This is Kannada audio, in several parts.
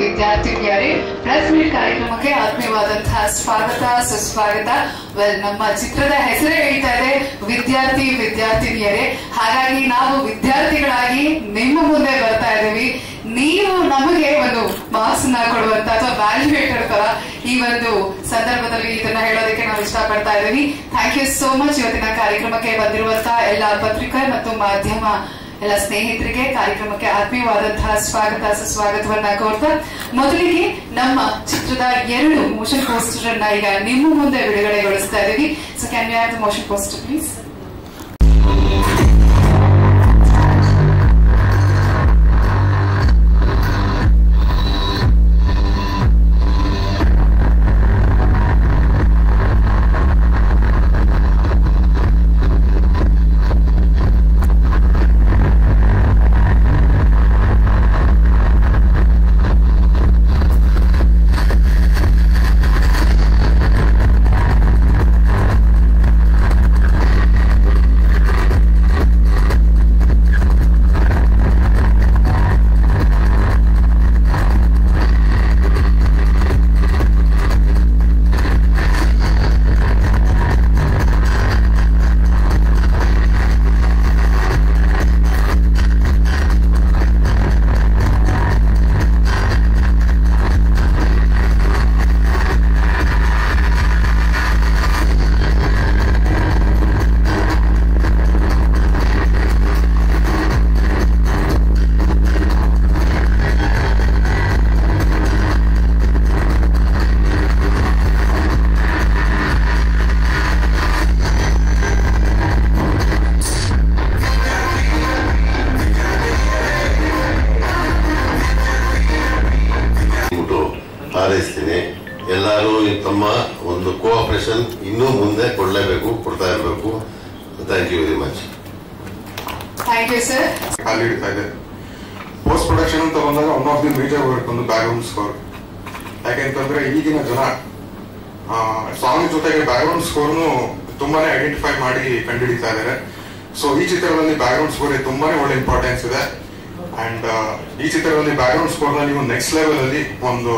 ವಿದ್ಯಾರ್ಥಿನಿಯರೇ, ಪ್ರೆಸ್ ಮೀಟ್ ಕಾರ್ಯಕ್ರಮಕ್ಕೆ ಆತ್ಮೀಯವಾದಂತಹ ಸ್ವಾಗತ ಸುಸ್ವಾಗತ. ನಮ್ಮ ಚಿತ್ರದ ಹೆಸರೇ ಹೇಳ್ತಾ ಇದೆ ವಿದ್ಯಾರ್ಥಿನಿಯರೇ. ಹಾಗಾಗಿ ನಾವು ವಿದ್ಯಾರ್ಥಿಗಳಾಗಿ ನಿಮ್ಮ ಮುಂದೆ ಬರ್ತಾ ಇದ್ದೀವಿ. ನೀವು ನಮಗೆ ಒಂದು ಮಾರ್ಕ್ಸ್ ನ ಕೊಡುವಂತ ಅಥವಾ ವ್ಯಾಲ್ಯೂಯೇಟರ್ ತರ ಈ ಒಂದು ಸಂದರ್ಭದಲ್ಲಿ ಇದನ್ನ ಹೇಳೋದಕ್ಕೆ ನಾವು ಇಷ್ಟಪಡ್ತಾ ಇದ್ದೀವಿ. Thank you so much. ಇವತ್ತಿನ ಕಾರ್ಯಕ್ರಮಕ್ಕೆ ಬಂದಿರುವಂತಹ ಎಲ್ಲ ಪತ್ರಿಕಾ ಮತ್ತು ಮಾಧ್ಯಮ ಎಲ್ಲ ಸ್ನೇಹಿತರಿಗೆ ಕಾರ್ಯಕ್ರಮಕ್ಕೆ ಆತ್ಮೀಯವಾದಂತಹ ಸ್ವಾಗತ ಸುಸ್ವಾಗತವನ್ನ ಕೋರ್ತಾ, ಮೊದಲಿಗೆ ನಮ್ಮ ಚಿತ್ರದ 2 ಮೋಷನ್ ಪೋಸ್ಟರ್ ಅನ್ನ ಈಗ ನಿಮ್ಮ ಮುಂದೆ ಬಿಡುಗಡೆಗೊಳಿಸ್ತಾ ಇದ್ದೀವಿ. So can we have the motion poster please? ಹಾರೈಸ್ತೀನಿ. ಎಲ್ಲರೂ ತಮ್ಮ ಒಂದು ಕೋಆಪರೇಷನ್ ಇನ್ನೂ ಮುಂದೆ ಕೊಡಲೇಬೇಕು, ಕೊಡ್ತಾ ಇರಬೇಕು. Thank you very much. Thank you sir. ಖಾಲಿ ಇಡ್ತಾ ಇದೆ. ಪೋಸ್ಟ್ ಪ್ರೊಡಕ್ಷನ್ ಅಂತ ಬಂದಾಗ one of the major work ಒಂದು ಬ್ಯಾಕ್ಗ್ರೌಂಡ್ ಸ್ಕೋರ್. ಯಾಕೆಂತಂದ್ರೆ ಈಗಿನ ಜನ ಸಾಂಗ್ ಜೊತೆಗೆ ಬ್ಯಾಕ್ಗ್ರೌಂಡ್ ಸ್ಕೋರ್ನು ತುಂಬಾನೇ ಐಡೆಂಟಿಫೈ ಮಾಡಿ ಕಂಡುಹಿಡಿತಾ ಇದ್ದಾರೆ. ಸೊ ಈ ಚಿತ್ರದಲ್ಲಿ ಬ್ಯಾಕ್ಗ್ರೌಂಡ್ ಸ್ಕೋರ್ ತುಂಬಾನೇ ಒಳ್ಳೆ ಇಂಪಾರ್ಟೆನ್ಸ್ ಇದೆ. ಅಂಡ್ ಈ ಚಿತ್ರದಲ್ಲಿ ಬ್ಯಾಕ್ಗ್ರೌಂಡ್ ಸ್ಕೋರ್ ನ ನೀವು ನೆಕ್ಸ್ಟ್ ಲೆವೆಲ್ ಅಲ್ಲಿ ಒಂದು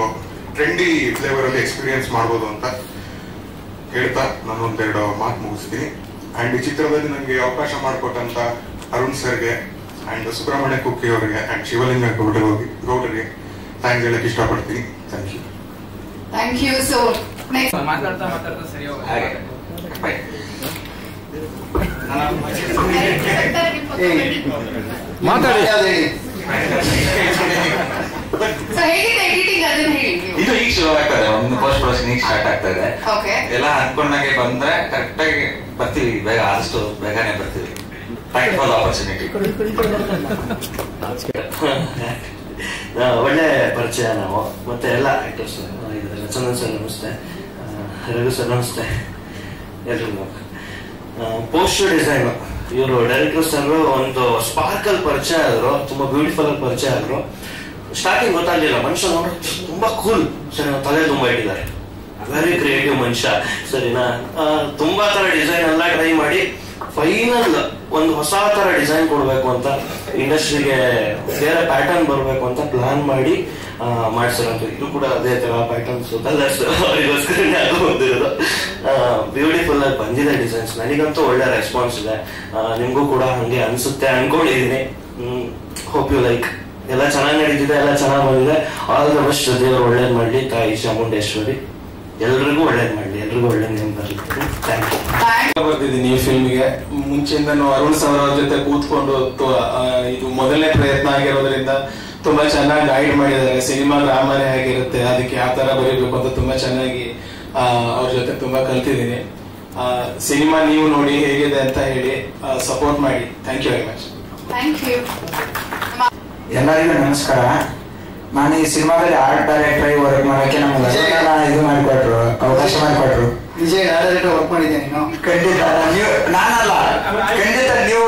ಟ್ರೆಂಡಿ ಫ್ಲೇವರ್ ಅಲ್ಲಿ ಎಕ್ಸ್ಪೀರಿಯನ್ಸ್ ಮಾಡಬಹುದು ಅಂತ ಹೇಳ್ತಾ ನಾನು ಒಂದೆರಡು ಮಾತು ಮುಗಿಸ್ತೀನಿ. ಅಂಡ್ ಈ ಚಿತ್ರದಲ್ಲಿ ನನಗೆ ಅವಕಾಶ ಮಾಡಿಕೊಟ್ಟಂತ ಅರುಣ್ ಸರ್ಗೆ ಅಂಡ್ ಸುಬ್ರಹ್ಮಣ್ಯ ಕುಕ್ಕಿ ಅವರಿಗೆ ಅಂಡ್ ಶಿವಲಿಂಗ ಗೌಡರಿಗೆ ಥ್ಯಾಂಕ್ಸ್ ಹೇಳಕ್ ಇಷ್ಟಪಡ್ತೀನಿ. Thank you. Thank you. So next ಮಾತಾಡ್ತಾ ಸರಿ ಮಾತಾಡಿ. ಇದು ಈಗ ಶುರು ಆಗ್ತದೆ, ಒಂದು ಪೋಸ್ಟ್ ಪ್ರೊಡಕ್ಷನ್ ಈಗ ಸ್ಟಾರ್ಟ್ ಆಗ್ತದೆ. ಎಲ್ಲ ಅನ್ಕೊಂಡಾಗೆ ಬಂದ್ರೆ ಕರೆಕ್ಟ್ ಆಗಿ ಬರ್ತೀವಿ, ಬೇಗ ಆದಷ್ಟು ಬೇಗನೆ ಬರ್ತೀವಿ. Thank for opportunity. ಒಳ್ಳೆ ಪರಿಚಯ ನಾವು, ಮತ್ತೆ ಎಲ್ಲ ಆಕ್ಟರ್ಸ್ ಚಂದನ್ ಸರ್ ನಮಸ್ತೆ, ರಘು ಸರ್ ನಮಸ್ತೆ, ಎಲ್ರಿಗೂ. ಪೋಸ್ಟರ್ ಡಿಸೈನ್ ಇವರು ಡೈರೆಕ್ಟರ್ ಸರ್ ಒಂದು ಸ್ಪಾರ್ಕಲ್ ಪರಿಚಯ ಆದ್ರು, ತುಂಬಾ ಬ್ಯೂಟಿಫುಲ್ ಆಗಿ ಪರಿಚಯ ಆದ್ರು. ಸ್ಟಾರ್ಟಿಂಗ್ ಗೊತ್ತಾಗ್ಲಿಲ್ಲ, ಮನುಷ್ಯ ನೋಡಿ ತುಂಬಾ ಕೂಲ್, ಸರಿ ತಲೆ ತುಂಬಾ ಇಟ್ಟಿದ್ದಾರೆ, ವೆರಿ ಕ್ರಿಯೇಟಿವ್ ಮನುಷ್ಯ ಸರಿನಾ. ತುಂಬಾ ತರ ಡಿಸೈನ್ ಎಲ್ಲ ಟ್ರೈ ಮಾಡಿ ಫೈನಲ್ ಒಂದು ಹೊಸ ತರ ಡಿಸೈನ್ ಕೊಡ್ಬೇಕು ಅಂತ, ಇಂಡಸ್ಟ್ರಿಗೆ ಬೇರೆ ಪ್ಯಾಟರ್ನ್ ಬರ್ಬೇಕು ಅಂತ ಪ್ಲಾನ್ ಮಾಡಿ ಮಾಡ್ಸಿರೋಂಥ. ಇದು ಕೂಡ ಅದೇ ತರ ಪ್ಯಾಟರ್ನ್ಸ್ ಅವರಿಗೋಸ್ಕರನೇ ಅದು ಬಂದಿರೋದು. ಬ್ಯೂಟಿಫುಲ್ ಆಗಿ ಬಂದಿದೆ ಡಿಸೈನ್ಸ್, ನನಗಂತೂ ಒಳ್ಳೆ ರೆಸ್ಪಾನ್ಸ್ ಇದೆ, ನಿಮ್ಗೂ ಕೂಡ ಹಂಗೆ ಅನ್ಸುತ್ತೆ ಅನ್ಕೊಂಡಿದೀನಿ. Hope you like. ಎಲ್ಲ ಚೆನ್ನಾಗಿ ನಡೀತಿದೆ, ಎಲ್ಲ ಚೆನ್ನಾಗಿ ಬಂದಿದೆ. ಆಲ್ ದ ಬೆಸ್ಟ್, ದೇವರು ಒಳ್ಳೇದ್ ಮಾಡ್ಲಿ, ತಾಯಿ ಚಾಮುಂಡೇಶ್ವರಿ. ಎಲ್ರಿಗೂ ಒಳ್ಳೇದು ಮಾಡಲಿ, ಎಲ್ರಿಗೂ ಒಳ್ಳೆ ನೇಮ್ ಬರಲಿ. Thank you. ಬರ್ತಿದ್ದೀನಿ ಈ ಫಿಲ್ಮ್ಗೆ. ಮುಂಚೆಯಿಂದನೂ ಅರುಣ್ ಸರ್ ಅವ್ರ ಜೊತೆ ಕೂತ್ಕೊಂಡು ಇದು ಮೊದಲನೇ ಪ್ರಯತ್ನ ಆಗಿರೋದ್ರಿಂದ ತುಂಬಾ ಚೆನ್ನಾಗಿ ಗೈಡ್ ಮಾಡಿದ್ದಾರೆ. ಸಿನಿಮಾ ಗ್ರಾಮರೇ ಆಗಿರುತ್ತೆ, ಅದಕ್ಕೆ ಯಾವ ತರ ಬರೀಬೇಕು ಅಂತ ತುಂಬಾ ಚೆನ್ನಾಗಿ ಅವ್ರ ಜೊತೆ ತುಂಬಾ ಕಲ್ತಿದ್ದೀನಿ. ಸಿನಿಮಾ ನೀವು ನೋಡಿ ಹೇಗಿದೆ ಅಂತ ಹೇಳಿ ಸಪೋರ್ಟ್ ಮಾಡಿ. Thank you very much. Thank you. ಎಲ್ಲರಿಗೂ ನಮಸ್ಕಾರ. ನಾನು ಈ ಸಿನಿಮಾದಲ್ಲಿ ಆರ್ಟ್ ಡೈರೆಕ್ಟರ್ ಆಗಿ ವರ್ಕ್ ಮಾಡಕ್ಕೆ ನಮ್ಗೆ ಇದು ಮಾಡಿಕೊಟ್ರು, ಅವಕಾಶ ಮಾಡಿಕೊಟ್ರು. ವಿಜಯ್ ಡೈರೆಕ್ಟರ್ ವರ್ಕ್ ಮಾಡಿದ್ದೆ ನೀನು? ಖಂಡಿತ ನೀವು ನಾನಲ್ಲ, ಖಂಡಿತ ನೀವು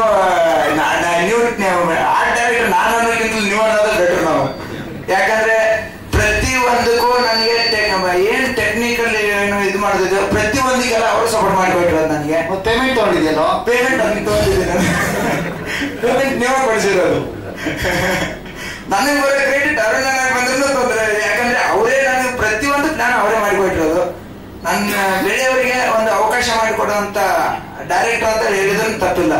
ಆರ್ಟ್ ಡೈರೆಕ್ಟರ್ ನಾನು ಅನ್ನೋದಕ್ಕಿಂತ ನೀವು ಅನ್ನೋದು ಬೆಟರ್ ನಾವು. ಯಾಕಂದ್ರೆ ಪ್ರತಿ ಒಂದಕ್ಕೂ ನನಗೆ ಏನ್ ಟೆಕ್ನಿಕಲ್ ಏನು ಇದು ಮಾಡೋದಿದೆ ಪ್ರತಿ ಒಂದಿಗೆಲ್ಲ ಅವರು ಸಪೋರ್ಟ್ ಮಾಡಿಕೊಟ್ಟಿರೋದು. ನನಗೆ ಪೇಮೆಂಟ್ ತಗೊಂಡಿದ್ಯಲ್ಲ? ಪೇಮೆಂಟ್ ನನಗೆ ತಗೊಂಡಿದ್ದೆ, ಪೇಮೆಂಟ್ ನೀವೇ ಕೊಡಿಸಿರೋದು. ನನಗೆ ಬರೋ ಕ್ರೆಡಿಟ್ ಅರುಣ್ ಬಂದ್ರೂ ತೊಂದರೆ, ಯಾಕಂದ್ರೆ ಅವರೇ ನನಗೆ ಪ್ರತಿಯೊಂದು ಪ್ಲಾನ್ ಅವರೇ ಮಾಡಿಕೊಟ್ಟಿರೋದು. ನನ್ನ ಗೆಳೆಯವರಿಗೆ ಒಂದು ಅವಕಾಶ ಮಾಡಿಕೊಡುವಂತ ಡೈರೆಕ್ಟರ್ ಅಂತ ಹೇಳಿದ್ರು ತಪ್ಪಿಲ್ಲ.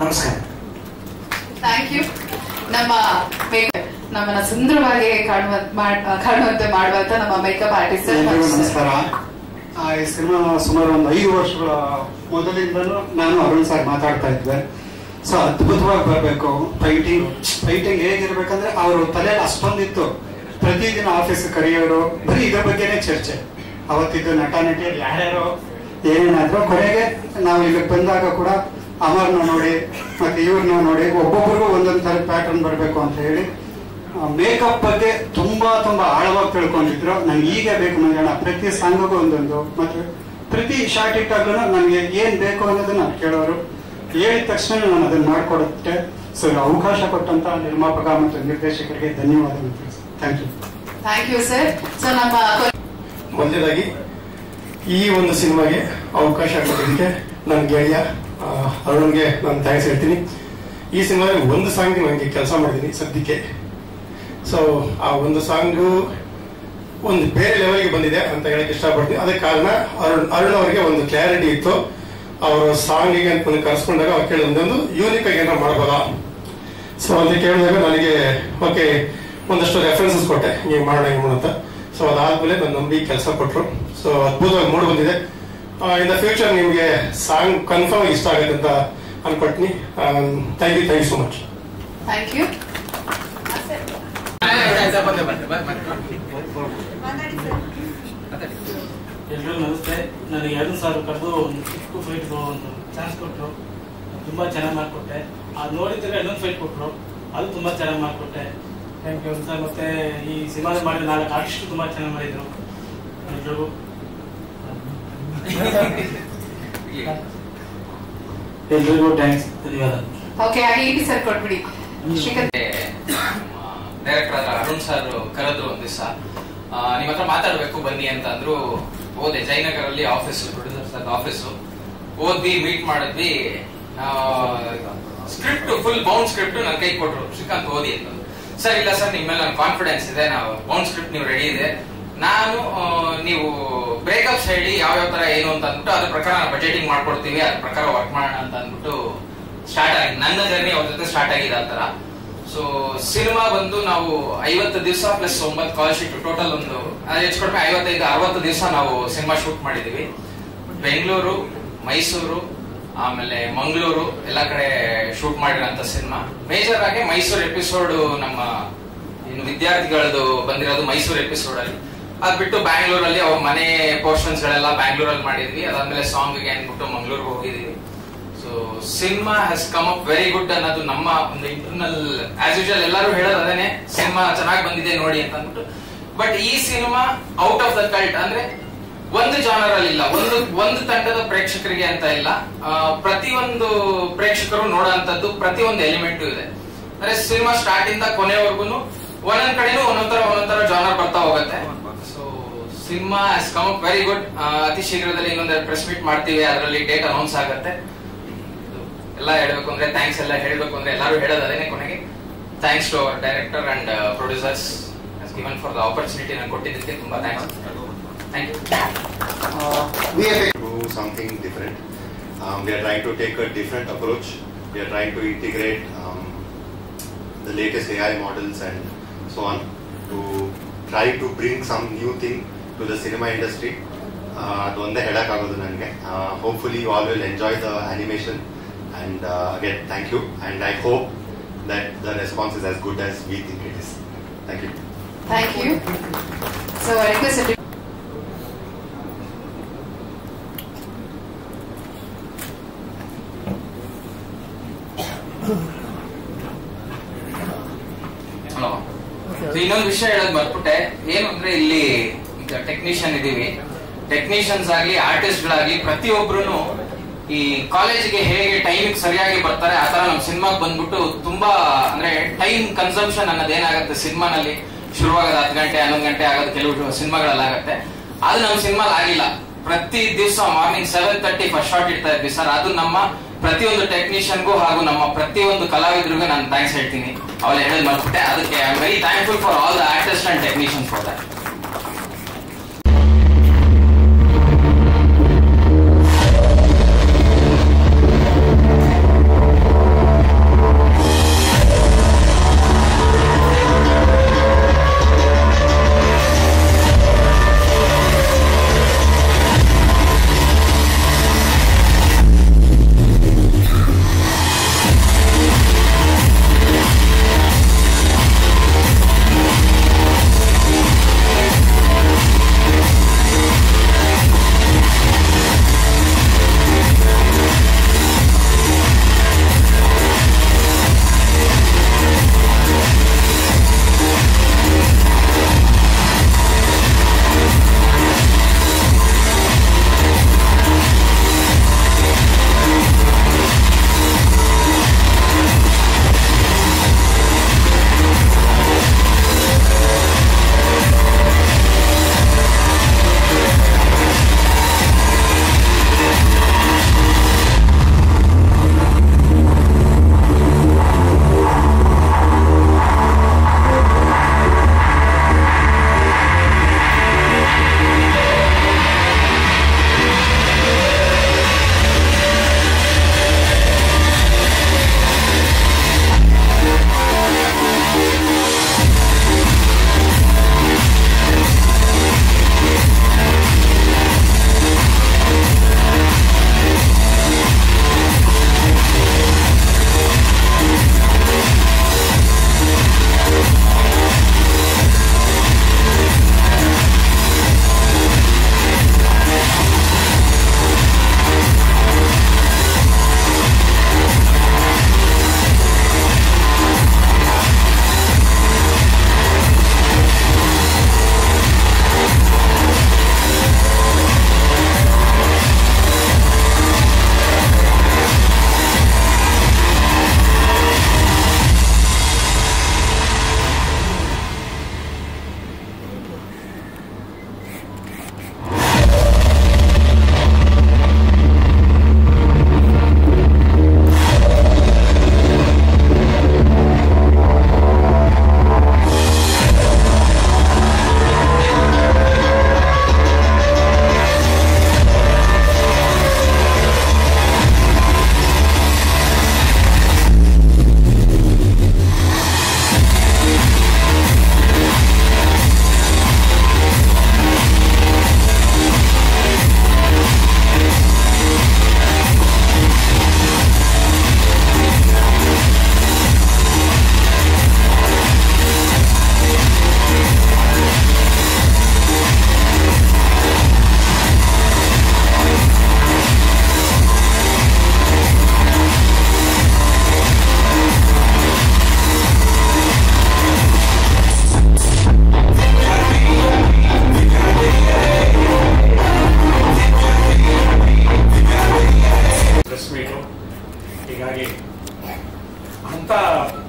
ನಮಸ್ಕಾರ. Thank you. ನಮ್ಮನ್ನ ಸುಂದರವಾಗಿ ಕಾಣುವಂತೆ ಮಾಡುವಂತ ನಮ್ಮ ಮೇಕಪ್ ಆರ್ಟಿಸ್ಟ್. ನಮಸ್ಕಾರ. ಈ ಸಿನಿಮಾ ಸುಮಾರು ಒಂದು 5 ವರ್ಷಗಳ ಮೊದಲಿಂದಲೂ ನಾನು ಅರುಣ್ ಸರ್ ಮಾತಾಡ್ತಾ ಇದ್ದೆ. ಸೊ ಅದ್ಭುತವಾಗಿ ಬರಬೇಕು, ಫೈಟಿಂಗ್ ಹೇಗಿರ್ಬೇಕಂದ್ರೆ ಅವರು ತಲೆಯಲ್ಲಿ ಅಷ್ಟೊಂದಿತ್ತು. ಪ್ರತಿದಿನ ಆಫೀಸ್ ಕರೆಯೋರು, ಬರೀ ಇದ್ರ ಬಗ್ಗೆನೇ ಚರ್ಚೆ. ಅವತ್ತಿದ್ದು ನಟ ನಟಿಯರು ಯಾರ್ಯಾರೋ ಏನೇನಾದ್ರು, ಕೊನೆಗೆ ನಾವು ಇಲ್ಲಿಗೆ ಬಂದಾಗ ಕೂಡ ಅಮರ್ನ ನೋಡಿ ಮತ್ತೆ ಇವ್ರನ್ನ ನೋಡಿ ಒಬ್ಬೊಬ್ರಿಗೂ ಒಂದೊಂದು ಥರ ಪ್ಯಾಟರ್ನ್ ಬರಬೇಕು ಅಂತ ಹೇಳಿ ಮೇಕಪ್ ಬಗ್ಗೆ ತುಂಬಾ ಆಳವಾಗಿ ತಿಳ್ಕೊಂಡಿದ್ರು. ನಂಗೆ ಈಗ ಬೇಕು ಮಂಜಣ್ಣ, ಪ್ರತಿ ಸಾಂಗಿಗೂ ಒಂದೊಂದು, ಮತ್ತೆ ಪ್ರತಿ ಶಾರ್ಟ್ ಇಟ್ಟಾಗ್ಲೂ ನನಗೆ ಏನ್ ಬೇಕು ಅನ್ನೋದನ್ನ ಕೇಳೋರು. ಹೇಳಿದ ತಕ್ಷಣ ನಾನು ಅದನ್ನ ಮಾಡಿಕೊಡುತ್ತೆ. ಸೊ ಅವಕಾಶ ಕೊಟ್ಟಂತ ನಿರ್ಮಾಪಕ ಮತ್ತು ನಿರ್ದೇಶಕರಿಗೆ ಧನ್ಯವಾದಗಳು. Thank you. Thank you sir. So ನಮ್ಮ ಮೊದಲನೇದಾಗಿ ಈ ಒಂದು ಸಿನಿಮಾಗೆ ಅವಕಾಶ ಕೊಟ್ಟಿದ್ದಕ್ಕೆ ನನ್ನ ಗೆಳೆಯ ಅರುಣ್ಗೆ ನಾನು ಥ್ಯಾಂಕ್ಸ್ ಹೇಳ್ತೀನಿ. ಈ ಸಿನಿಮಾದಲ್ಲಿ ಒಂದು ಸಾಂಗ್ ನನಗೆ ಕೆಲಸ ಮಾಡಿದ್ದೀನಿ ಸದ್ಯಕ್ಕೆ. ಸೊ ಆ ಒಂದು ಸಾಂಗು ಒಂದು ಬೇರೆ ಲೆವೆಲ್ಗೆ ಬಂದಿದೆ ಅಂತ ಹೇಳಕ್ ಇಷ್ಟಪಡ್ತೀನಿ. ಅದಕ್ಕೆ ಕಾರಣ ಅರುಣ್ ಅವರಿಗೆ ಒಂದು ಕ್ಲಾರಿಟಿ ಇತ್ತು. ಅವರು ಸಾಂಗಿಗೆ ಅಂತ ಕರೆಸ್ಕೊಂಡಾಗ ಅವ್ರು ಕೇಳಿದೊಂದು ಯೂನಿಕ್ ಆಗಿ ಏನಾರು ಮಾಡ್ಬೋದಾ. ಸೊ ಅಂತ ಕೇಳಿದಾಗ ನನಗೆ ಓಕೆ ಒಂದಷ್ಟು ರೆಫರೆನ್ಸಸ್ ಕೊಟ್ಟೆ, ಹಿಂಗೆ ಮಾಡೋಣ ಅಂತ. ಸೊ ಅದಾದ್ಮೇಲೆ ನನ್ನ ನಂಬಿ ಕೆಲಸ ಕೊಟ್ಟರು. ಸೊ ಅದ್ಭುತವಾಗಿ ಮೂಡಿ ಬಂದಿದೆ. ಇನ್ ದ ಫ್ಯೂಚರ್ ನಿಮಗೆ ಸಾಂಗ್ ಕನ್ಫರ್ಮ್ ಇಷ್ಟ ಆಗುತ್ತೆ ಅಂತ ಅನ್ಕೊಟ್ನಿ. Thank you so much. Thank you. ಎಲ್ಲರೂ ನಮಸ್ತೆ. ನನಗೆ 2 ಸಾವಿರ ಕರೆದು ಒಂದು 2 ಫೈಟ್ ಒಂದು ಚಾನ್ಸ್ ಕೊಟ್ಟರು, ತುಂಬ ಚೆನ್ನಾಗಿ ಮಾಡಿಕೊಟ್ಟೆ. ಅದು ನೋಡಿದ್ರೆ ಇನ್ನೊಂದು ಫೈಟ್ ಕೊಟ್ಟರು, ಅದು ತುಂಬ ಚೆನ್ನಾಗಿ ಮಾಡಿಕೊಟ್ಟೆ. Thank you sir. ಮತ್ತೆ ಈ ಸಿನಿಮಾದಲ್ಲಿ ಮಾಡಿದ 4 ಆರ್ಟಿಸ್ಟ್ ತುಂಬ ಚೆನ್ನಾಗಿ ಮಾಡಿದ್ರು ಎಲ್ರಿಗೂ. ಎಲ್ರಿಗೂ ಥ್ಯಾಂಕ್ಸ್, ಧನ್ಯವಾದ. ಓಕೆ, ಈ ಸರ್ ಕೊಟ್ಬಿಡಿ. ಡೈರೆಕ್ಟರ್ ಅರುಣ್ ಸರ್ ಕರೆದ್ರು ಒಂದ್ ದಿವಸ, ನಿಮ್ಮ ಹತ್ರ ಮಾತಾಡ್ಬೇಕು ಬನ್ನಿ ಅಂತ ಅಂದ್ರು. ಹೋದೆ, ಜಯನಗರಲ್ಲಿ ಆಫೀಸ್, ಪ್ರೊಡ್ಯೂಸರ್ ಸರ್ ಆಫೀಸು. ಓದ್ವಿ, ಮೀಟ್ ಮಾಡಿದ್ವಿ. ಸ್ಕ್ರಿಪ್ಟ್ ಫುಲ್ ಬೌಂಡ್ ಸ್ಕ್ರಿಪ್ಟ್ ನನ್ನ ಕೈ ಕೊಟ್ರು, ಶ್ರೀಕಾಂತ್ ಓದಿ ಅಂತ. ಸರ್ ಇಲ್ಲ ಸರ್, ನಿಮ್ಮ ಮೇಲೆ ನನ್ನ ಕಾನ್ಫಿಡೆನ್ಸ್ ಇದೆ, ನಾವು ಬೌಂಡ್ ಸ್ಕ್ರಿಪ್ಟ್ ನೀವು ರೆಡಿ ಇದೆ, ನಾನು ನೀವು ಬ್ರೇಕಪ್ಸ್ ಹೇಳಿ ಯಾವ್ಯಾವ ತರ ಏನು ಅಂತ ಅಂದ್ಬಿಟ್ಟು ಅದ್ರ ಪ್ರಕಾರ ಬಜೆಟಿಂಗ್ ಮಾಡ್ಕೊಡ್ತೀವಿ, ಅದ್ರ ಪ್ರಕಾರ ವರ್ಕ್ ಮಾಡೋಣ ಅಂತ ಅಂದ್ಬಿಟ್ಟು ಸ್ಟಾರ್ಟ್ ಆಗಿದೆ ನನ್ನ ಜರ್ನಿ. ಅವ್ರ ಜೊತೆ ಸ್ಟಾರ್ಟ್ ಆಗಿದೆ ಆ ತರ. ಸೊ ಸಿನಿಮಾ ಬಂದು ನಾವು 50 ದಿವಸ ಪ್ಲಸ್ 9 ಕಾಲ್ ಶೀಟ್, ಟೋಟಲ್ ಒಂದು ಹೆಚ್ಚು ಕಡಿಮೆ 55-60 ದಿವಸ ನಾವು ಸಿನಿಮಾ ಶೂಟ್ ಮಾಡಿದೀವಿ. ಬೆಂಗಳೂರು, ಮೈಸೂರು, ಆಮೇಲೆ ಮಂಗಳೂರು ಎಲ್ಲ ಕಡೆ ಶೂಟ್ ಮಾಡಿರೋಂಥ ಸಿನಿಮಾ. ಮೇಜರ್ ಆಗಿ ಮೈಸೂರು ಎಪಿಸೋಡ್ ನಮ್ಮ ಇನ್ನು ವಿದ್ಯಾರ್ಥಿಗಳದ್ದು ಬಂದಿರೋದು ಮೈಸೂರು ಎಪಿಸೋಡ್ ಅಲ್ಲಿ. ಅದ್ ಬಿಟ್ಟು ಬ್ಯಾಂಗ್ಳೂರಲ್ಲಿ ಅವ್ರ ಮನೆ ಪೋರ್ಷನ್ಸ್ ಗಳೆಲ್ಲ ಬ್ಯಾಂಗ್ಳೂರಲ್ಲಿ ಮಾಡಿದ್ವಿ. ಅದಾದ್ಮೇಲೆ ಸಾಂಗ್ಗೆ ಅನ್ಬಿಟ್ಟು ಮಂಗಳೂರಿಗೆ ಹೋಗಿದೀವಿ. So cinema has come up very good ಅನ್ನೋದು ನಮ್ಮ ಒಂದು ಇಂಟರ್ನಲ್. ಆಸ್ ಯೂಶುವಲ್ ಎಲ್ಲರೂ ಹೇಳೋದು ಅದೇನೆ, ಸಿನಿಮಾ ಚೆನ್ನಾಗಿ ಬಂದಿದೆ ನೋಡಿ ಅಂತ ಅಂದ್ಬಿಟ್ಟು. ಬಟ್ ಈ cinema out of the cult, ಅಂದ್ರೆ ಒಂದು ಜಾನರ್ ಅಲ್ಲಿ ಇಲ್ಲ, ಒಂದು ತಂಡದ ಪ್ರೇಕ್ಷಕರಿಗೆ ಅಂತ ಇಲ್ಲ, ಪ್ರತಿಯೊಂದು ಪ್ರೇಕ್ಷಕರು ನೋಡೋಂಥದ್ದು ಪ್ರತಿಯೊಂದು ಎಲಿಮೆಂಟ್ ಇದೆ. ಅಂದ್ರೆ ಸಿನಿಮಾ ಸ್ಟಾರ್ಟ್ ಇಂದ ಕೊನೆವರೆಗೂ ಒಂದೊಂದ್ ಕಡೆನೂ ಒಂದೊಂದರ ಜಾನರ್ ಬರ್ತಾ ಹೋಗುತ್ತೆ. So cinema has come up very good. ಅತಿ ಶೀಘ್ರದಲ್ಲಿ ಇನ್ನೊಂದು ಪ್ರೆಸ್ ಮೀಟ್ ಮಾಡ್ತೀವಿ, ಅದರಲ್ಲಿ ಡೇಟ್ ಅನೌನ್ಸ್ ಆಗುತ್ತೆ. ಎಲ್ಲ ಹೇಳ್ಬೇಕು ಅಂದ್ರೆ ಥ್ಯಾಂಕ್ಸ್, ಎಲ್ಲ ಹೇಳ್ಬೇಕು ಅಂದ್ರೆ ಎಲ್ಲರೂ ಹೇಳೋದು ಅದೇನೆ ಕೊನೆಗೆ. Thanks to our director and producers given for the opportunity ನಾನು ಕೊಟ್ಟಿದ್ದಕ್ಕೆ ತುಂಬಾ thanks. Thank you. We have to do something different. We are trying to take a different approach. We are trying to integrate the latest AI models and so on to try to bring some new thing to the cinema industry. ಅದು ಒಂದೇ ಹೇಳಕ್ಕಾಗೋದು ನನಗೆ. Hopefully you all will enjoy the animation, and again thank you, and I hope that the response is as good as we think it is. Thank you. Thank you. So I request ಇನ್ನೊಂದು ವಿಷಯ ಹೇಳೋದು ಮರ್ಬಿಟ್ಟೆ. ಏನು ಅಂದ್ರೆ ಇಲ್ಲಿ ಈಗ ಟೆಕ್ನಿಷಿಯನ್ ಇದೀವಿ, ಟೆಕ್ನಿಷಿಯನ್ಸ್ ಆಗ್ಲಿ ಆರ್ಟಿಸ್ಟ್ ಗಳಾಗ್ಲಿ ಪ್ರತಿಯೊಬ್ರು ಈ ಕಾಲೇಜಿಗೆ ಹೇಗೆ ಟೈಮಿಗೆ ಸರಿಯಾಗಿ ಬರ್ತಾರೆ ಆ ತರ ನಮ್ ಸಿನಿಮಾಗ್ ಬಂದ್ಬಿಟ್ಟು ತುಂಬಾ ಅಂದ್ರೆ ಟೈಮ್ ಕನ್ಸಂಪ್ಷನ್ ಅನ್ನೋದು ಏನಾಗುತ್ತೆ ಸಿನಿಮಾನಲ್ಲಿ ಶುರುವಾಗೋದು 10 ಗಂಟೆ 11 ಗಂಟೆ ಆಗೋದು ಕೆಲವು ಸಿನಿಮಾಗಳಲ್ಲಿ ಆಗುತ್ತೆ. ಅದು ನಮ್ ಸಿನಿಮಾಲ್ ಆಗಿಲ್ಲ. ಪ್ರತಿ ದಿವಸ ಮಾರ್ನಿಂಗ್ 7:30 ಫಸ್ಟ್ ಶಾಟ್ ಇಡ್ತಾ ಇದ್ವಿ ಸರ್. ಅದು ನಮ್ಮ ಪ್ರತಿಯೊಂದು ಟೆಕ್ನಿಷಿಯನ್ಗೂ ಹಾಗೂ ನಮ್ಮ ಪ್ರತಿಯೊಂದು ಕಲಾವಿದರಿಗೂ ನಾನು ಥ್ಯಾಂಕ್ಸ್ ಹೇಳ್ತೀನಿ. ಅವಳು ಹೇಳೋದು ಮಾಡ್ಬಿಟ್ಟೆ. ಅದಕ್ಕೆ I am very thankful for all the artist and technicians for that.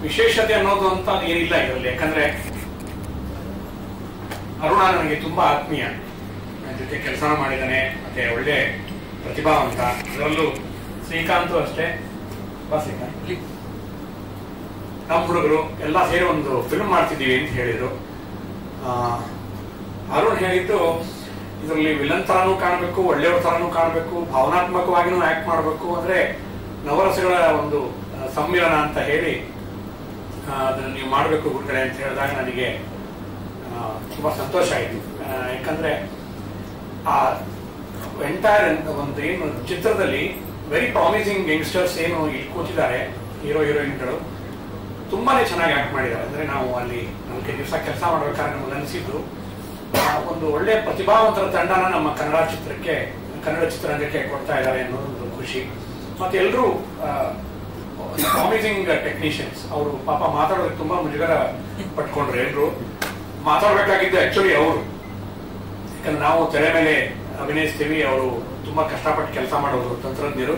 ವಿಶೇಷತೆ ಅನ್ನೋದು ಅಂತ ಏನಿಲ್ಲ ಇದರಲ್ಲಿ. ಯಾಕಂದ್ರೆ ಅರುಣ ನನಗೆ ತುಂಬಾ ಆತ್ಮೀಯ, ನನ್ನ ಜೊತೆ ಕೆಲಸ ಮಾಡಿದ್ದಾನೆ, ಮತ್ತೆ ಒಳ್ಳೆ ಪ್ರತಿಭಾವಂತ. ಅದರಲ್ಲೂ ಶ್ರೀಕಾಂತ್ ಅಷ್ಟೇ. ನಮ್ಮ ಹುಡುಗರು ಎಲ್ಲ ಸೇರಿ ಒಂದು ಫಿಲ್ಮ್ ಮಾಡ್ತಿದ್ದೀವಿ ಅಂತ ಹೇಳಿದ್ರು. ಅರುಣ್ ಹೇಳಿದ್ದು ಇದರಲ್ಲಿ ವಿಲನ್ ತರಾನು ಕಾಣಬೇಕು, ಒಳ್ಳೆಯವ್ರ ತರಾನು ಕಾಣಬೇಕು, ಭಾವನಾತ್ಮಕವಾಗಿನೂ ಆಕ್ಟ್ ಮಾಡಬೇಕು, ಅಂದ್ರೆ ನವರಸಗಳ ಒಂದು ಸಮ್ಮಿಲನ ಅಂತ ಹೇಳಿ ಅದನ್ನು ನೀವು ಮಾಡಬೇಕು ಗುರುಗಳೇ ಅಂತ ಹೇಳಿದಾಗ ನನಗೆ ತುಂಬಾ ಸಂತೋಷ ಆಯಿತು. ಯಾಕಂದ್ರೆ ಆ ಎಂಟೈರ್ ಒಂದು ಏನು ಚಿತ್ರದಲ್ಲಿ ವೆರಿ ಪ್ರಾಮಿಸಿಂಗ್ ಯಂಗ್ಸ್ಟರ್ಸ್ ಏನು ಇಲ್ಲಿ ಕೂತಿದ್ದಾರೆ, ಹೀರೋ ಹೀರೋಯಿನ್ಗಳು ತುಂಬಾನೇ ಚೆನ್ನಾಗಿ ಆಕ್ಟ್ ಮಾಡಿದ್ದಾರೆ. ಅಂದ್ರೆ ನಾವು ಅಲ್ಲಿ ನಮಗೆ ದಿವಸ ಕೆಲಸ ಮಾಡ್ಬೇಕಾದ್ರೆ ನಮ್ಗೆ ಅನಿಸಿದ್ದು ಒಂದು ಒಳ್ಳೆ ಪ್ರತಿಭಾವಂತರ ತಂಡನ ನಮ್ಮ ಕನ್ನಡ ಚಿತ್ರರಂಗಕ್ಕೆ ಕೊಡ್ತಾ ಇದ್ದಾರೆ ಅನ್ನೋದು ಒಂದು ಖುಷಿ. ಮತ್ತೆ ಎಲ್ಲರೂ ಪ್ರಾಮಿಸಿಂಗ್ ಟೆಕ್ನಿಷಿಯನ್ಸ್. ಅವರು ಪಾಪ ಮಾತಾಡೋದಕ್ಕೆ ತುಂಬಾ ಮುಜುಗರ ಪಟ್ಕೊಂಡ್ರು. ಎಲ್ಲರೂ ಮಾತಾಡ್ಬೇಕಾಗಿದ್ದು ಆಕ್ಚುಲಿ ಅವರು, ಯಾಕಂದ್ರೆ ನಾವು ತೆರೆ ಮೇಲೆ ಅಭಿನಯಿಸ್ತೀವಿ, ಅವರು ತುಂಬಾ ಕಷ್ಟಪಟ್ಟು ಕೆಲಸ ಮಾಡೋರು ತಂತ್ರಜ್ಞರು.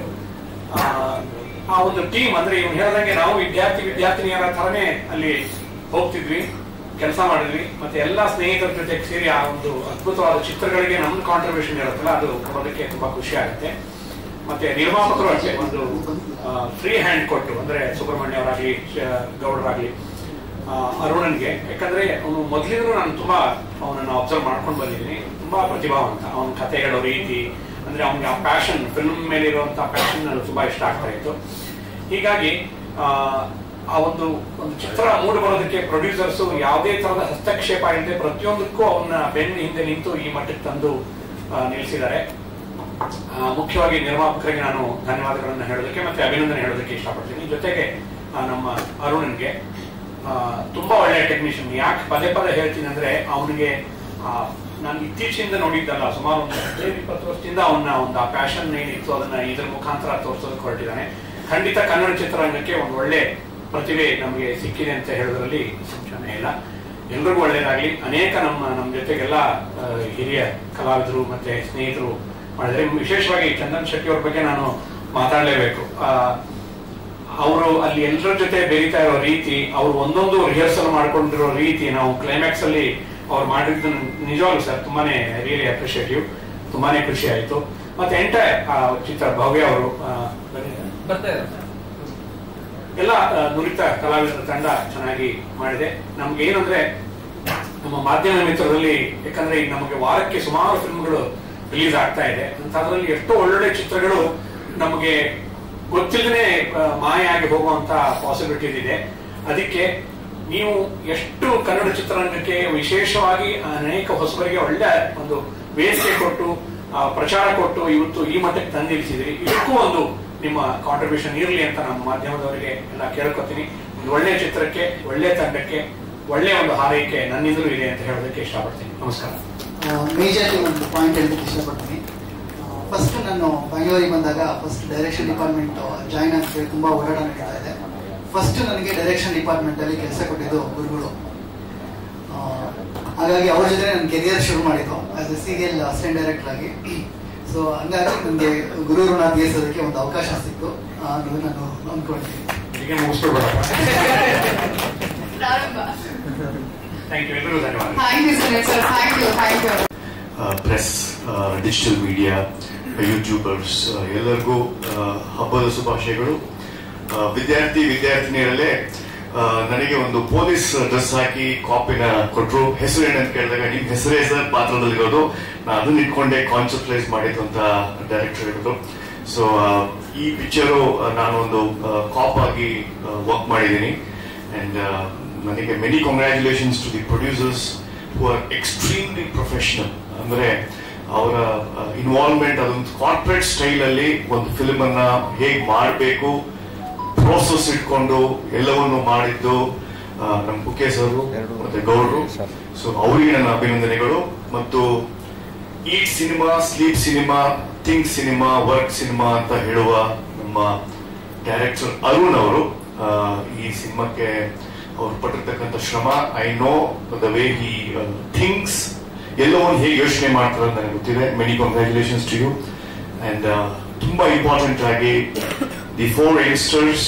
ಆ ಒಂದು ಟೀಮ್ ಅಂದ್ರೆ ಇವ್ನು ಹೇಳ್ದಂಗೆ ನಾವು ವಿದ್ಯಾರ್ಥಿನಿಯರ ತರನೇ ಅಲ್ಲಿ ಹೋಗ್ತಿದ್ವಿ, ಕೆಲಸ ಮಾಡಿದ್ವಿ. ಮತ್ತೆ ಎಲ್ಲಾ ಸ್ನೇಹಿತರ ಜೊತೆ ಸೇರಿ ಆ ಒಂದು ಅದ್ಭುತವಾದ ಚಿತ್ರಗಳಿಗೆ ನಮ್ದು ಕಾಂಟ್ರಿಬ್ಯೂಷನ್ ಇರುತ್ತಲ್ಲ, ಅದು ಕೊಡೋದಕ್ಕೆ ತುಂಬಾ ಖುಷಿ ಆಗುತ್ತೆ. ಮತ್ತೆ ನಿರ್ಮಾಪಕರು ಅಷ್ಟೇ ಒಂದು ಫ್ರೀ ಹ್ಯಾಂಡ್ ಕೊಟ್ಟು, ಅಂದ್ರೆ ಸುಬ್ರಹ್ಮಣ್ಯ ಅವರಾಗ್ಲಿ ಗೌಡರಾಗ್ಲಿ ಅರುಣನ್ಗೆ, ಯಾಕಂದ್ರೆ ಅವನು ಮೊದಲಿಂದಲೂ ನಾನು ತುಂಬಾ ಅವನನ್ನು ಅಬ್ಸರ್ವ್ ಮಾಡ್ಕೊಂಡು ಬಂದಿದ್ದೀನಿ. ತುಂಬಾ ಪ್ರತಿಭಾವಂತ. ಅವನ ಕತೆ ಹೇಳೋ ರೀತಿ, ಅಂದ್ರೆ ಅವನಿಗೆ ಆ ಪ್ಯಾಷನ್, ಫಿಲ್ಮ್ ಮೇಲೆ ಇರುವಂತಹ ಪ್ಯಾಷನ್ ನನಗೆ ತುಂಬಾ ಇಷ್ಟ ಆಗ್ತಾ ಇತ್ತು. ಹೀಗಾಗಿ ಆ ಒಂದು ಚಿತ್ರ ಮೂಡಿ ಬರೋದಕ್ಕೆ ಪ್ರೊಡ್ಯೂಸರ್ಸ್ ಯಾವುದೇ ತರಹದ ಹಸ್ತಕ್ಷೇಪ ಇಲ್ಲದೆ ಪ್ರತಿಯೊಂದಕ್ಕೂ ಅವನ್ನ ಬೆನ್ನ ಹಿಂದೆ ನಿಂತು ಈ ಮಟ್ಟಕ್ಕೆ ತಂದು ನಿಲ್ಲಿಸಿದ್ದಾರೆ. ಮುಖ್ಯವಾಗಿ ನಿರ್ಮಾಪಕರಿಗೆ ನಾನು ಧನ್ಯವಾದಗಳನ್ನು ಹೇಳೋದಕ್ಕೆ ಮತ್ತೆ ಅಭಿನಂದನೆ ಹೇಳೋದಕ್ಕೆ ಇಷ್ಟಪಡ್ತೀನಿ. ಜೊತೆಗೆ ನಮ್ಮ ಅರುಣನ್ಗೆ ತುಂಬಾ ಒಳ್ಳೆಯ ಟೆಕ್ನಿಷಿಯನ್. ಯಾಕೆ ಪದೇ ಪದೇ ಹೇಳ್ತೀನಿ ಅಂದ್ರೆ ಅವನಿಗೆ ನಾನು ಇತ್ತೀಚಿನಿಂದ ನೋಡಿದ್ದಲ್ಲ, ಸುಮಾರು ಒಂದು 15-20 ವರ್ಷದಿಂದ ಅವನ ಒಂದು ಆ ಪ್ಯಾಷನ್ ಏನಿತ್ತು ಅದನ್ನ ಇದ್ರ ಮುಖಾಂತರ ತೋರಿಸೋದಕ್ಕೆ ಹೊರಟಿದ್ದಾನೆ. ಖಂಡಿತ ಕನ್ನಡ ಚಿತ್ರರಂಗಕ್ಕೆ ಒಂದು ಒಳ್ಳೆ ಪ್ರತಿಭೆ ನಮಗೆ ಸಿಕ್ಕಿದೆ ಅಂತ ಹೇಳೋದ್ರಲ್ಲಿ ಸಂಶಯ ಇಲ್ಲ. ಎಲ್ರಿಗೂ ಒಳ್ಳೇದಾಗ್ಲಿ. ಅನೇಕ ನಮ್ಮ ಜೊತೆಗೆಲ್ಲ ಹಿರಿಯ ಕಲಾವಿದರು ಮತ್ತೆ ಸ್ನೇಹಿತರು ಮಾಡಿದ್ರೆ, ವಿಶೇಷವಾಗಿ ಚಂದನ್ ಶೆಟ್ಟಿ ಅವ್ರ ಬಗ್ಗೆ ನಾನು ಮಾತಾಡಲೇಬೇಕು. ಅವರು ಅಲ್ಲಿ ಎಲ್ಲರ ಜೊತೆ ಬೆರೀತಾ ಇರೋ ರೀತಿ, ಅವರು ಒಂದೊಂದು ರಿಹರ್ಸಲ್ ಮಾಡ್ಕೊಂಡಿರೋ ರೀತಿ, ನಾವು ಕ್ಲೈಮ್ಯಾಕ್ಸ್ ಅಲ್ಲಿ ಅವ್ರು ಮಾಡಿದ್ದು ನಿಜವಾಗ್ಲೂ ಸರ್ ತುಂಬಾನೇ ರಿಯಲಿ ಅಪ್ರಿಷಿಯೇಟಿವ್. ತುಂಬಾನೇ ಖುಷಿ ಆಯ್ತು. ಮತ್ತೆ ಎಂಟೈರ್ ಚಿತ್ರ ಭವ್ಯ ಅವರು ಎಲ್ಲ ನುರಿತ ಕಲಾವಿದರ ತಂಡ ಚೆನ್ನಾಗಿ ಮಾಡಿದೆ. ನಮ್ಗೆ ಏನಂದ್ರೆ ನಮ್ಮ ಮಾಧ್ಯಮ ಮಿತ್ರರಲ್ಲಿ, ಯಾಕಂದ್ರೆ ಈಗ ನಮಗೆ ವಾರಕ್ಕೆ ಸುಮಾರು ಫಿಲ್ಮ್ಗಳು ರಿಲೀಸ್ ಆಗ್ತಾ ಇದೆ, ಅಂತದ್ರಲ್ಲಿ ಎಷ್ಟೋ ಒಳ್ಳೊಳ್ಳೆ ಚಿತ್ರಗಳು ನಮಗೆ ಗೊತ್ತಿಲ್ಲದೆ ಮಾಯ ಆಗಿ ಹೋಗುವಂತ ಪಾಸಿಬಿಲಿಟೀಸ್ ಇದೆ. ಅದಕ್ಕೆ ನೀವು ಎಷ್ಟು ಕನ್ನಡ ಚಿತ್ರರಂಗಕ್ಕೆ ವಿಶೇಷವಾಗಿ ಅನೇಕ ಹೊಸಬರಿಗೆ ಒಳ್ಳೆ ಒಂದು ವೇದಿಕೆ ಕೊಟ್ಟು ಪ್ರಚಾರ ಕೊಟ್ಟು ಇವತ್ತು ಈ ಮಟ್ಟಕ್ಕೆ ತಂದಿರಿಸಿದ್ರಿ. ಇದಕ್ಕೂ ಒಂದು ನಿಮ್ಮ ಕಾಂಟ್ರಿಬ್ಯೂಷನ್ ಇರಲಿ ಅಂತ ನಮ್ಮ ಮಾಧ್ಯಮದವರಿಗೆ ಎಲ್ಲ ಕೇಳ್ಕೊತೀನಿ. ಒಂದು ಒಳ್ಳೆಯ ಚಿತ್ರಕ್ಕೆ, ಒಳ್ಳೆಯ ತಂಡಕ್ಕೆ ಒಳ್ಳೆಯ ಒಂದು ಹಾರೈಕೆ ನನ್ನಿಂದಲೂ ಇದೆ ಅಂತ ಹೇಳೋದಕ್ಕೆ ಇಷ್ಟಪಡ್ತೀನಿ. ನಮಸ್ಕಾರ. ಮೇಜರ್ಲಿ ಒಂದು ಪಾಯಿಂಟ್ ಹೇಳೋದಕ್ಕೆ ಇಷ್ಟಪಡ್ತೀನಿ. ಫಸ್ಟ್ ನಾನು ಬೆಂಗಳೂರಿಗೆ ಬಂದಾಗ ಫಸ್ಟ್ ಡೈರೆಕ್ಷನ್ ಡಿಪಾರ್ಟ್ಮೆಂಟ್ ಜಾಯ್ನ್ ಆಗ್ತೇವೆ, ತುಂಬಾ ಓಡಾಟ ನಡೀತಾ ಇದೆ. ಫಸ್ಟ್ ನನಗೆ ಡೈರೆಕ್ಷನ್ ಡಿಪಾರ್ಟ್ಮೆಂಟ್ ಅಲ್ಲಿ ಕೆಲಸ ಕೊಟ್ಟಿದ್ದು ಗುರುಗಳು. ಹಾಗಾಗಿ ಅವ್ರ ಜೊತೆ ನನ್ನ ಕೆರಿಯರ್ ಶುರು ಮಾಡಿದ್ದು as A serial assistant director ಆಗಿ. ಸೊ ಹಂಗಾಗಿ ನನಗೆ ಗುರು ಋಣ ತೀರಿಸೋದಕ್ಕೆ ಒಂದು ಅವಕಾಶ ಸಿಕ್ತು. ನಾನು ಅಂದ್ಕೊಳ್ತೀನಿ. ಪ್ರೆಸ್, ಡಿಜಿಟಲ್ ಮೀಡಿಯಾ, ಯೂಟ್ಯೂಬರ್ಸ್ ಎಲ್ಲರಿಗೂ ಹಬ್ಬದ ಶುಭಾಶಯಗಳು. ವಿದ್ಯಾರ್ಥಿನಿಯರಲ್ಲೇ ನನಗೆ ಒಂದು ಪೊಲೀಸ್ ಡ್ರೆಸ್ ಹಾಕಿ ಕಾಪಿನ ಕೊಟ್ಟರು. ಹೆಸರು ಏನಂತ ಕೇಳಿದಾಗ ನಿಮ್ ಹೆಸರೇ ಸರ್ ಪಾತ್ರದಲ್ಲಿರೋದು, ನಾನು ಅದನ್ನ ಇಟ್ಕೊಂಡೆ ಕಾನ್ಸೆಪ್ಟಲೈಸ್ ಮಾಡಿದ್ದು ಅಂತ ಡೈರೆಕ್ಟರ್ ಹೇಳಿದ್ರು. ಸೊ ಈ ಪಿಕ್ಚರು ನಾನು ಒಂದು ಕಾಪ್ ಆಗಿ ವರ್ಕ್ ಮಾಡಿದ್ದೀನಿ. ಅಂಡ್ ನನಗೆ many congratulations to the producers who are extremely professional. ಅಂದ್ರೆ ಅವರ ಇನ್ವಾಲ್ವ್ಮೆಂಟ್, ಅದೊಂದು ಕಾರ್ಪೊರೇಟ್ ಸ್ಟೈಲ್ ಅಲ್ಲಿ ಒಂದು ಫಿಲ್ಮ್ ಅನ್ನ ಹೇಗ್ ಮಾಡಬೇಕು ಪ್ರೋಸೆಸ್ ಇಟ್ಕೊಂಡು ಎಲ್ಲವನ್ನು ಮಾಡಿದ್ದು ನಮ್ಮ ಮುಖೇಶ್ ಅವರು ಮತ್ತೆ ಗೌಡ್ರು. ಸೊ ಅವರಿಗೆ ನನ್ನ ಅಭಿನಂದನೆಗಳು. ಮತ್ತು eat cinema, sleep cinema, think cinema, work cinema ಅಂತ ಹೇಳುವ ನಮ್ಮ ಡೈರೆಕ್ಟರ್ ಅರುಣ್ ಅವರು ಈ ಸಿನಿಮಾಕ್ಕೆ ಅವ್ರು ಪಟ್ಟಿರ್ತಕ್ಕಂಥ ಶ್ರಮ, I know the way he thinks, ಎಲ್ಲವನ್ನು ಹೇಗೆ ಯೋಚನೆ ಮಾಡ್ತಾರೆ ಅಂತ ನನಗೆ ಗೊತ್ತಿದೆ. Many congratulations to you. And ತುಂಬಾ ಇಂಪಾರ್ಟೆಂಟ್ ಆಗಿ the 4 youngsters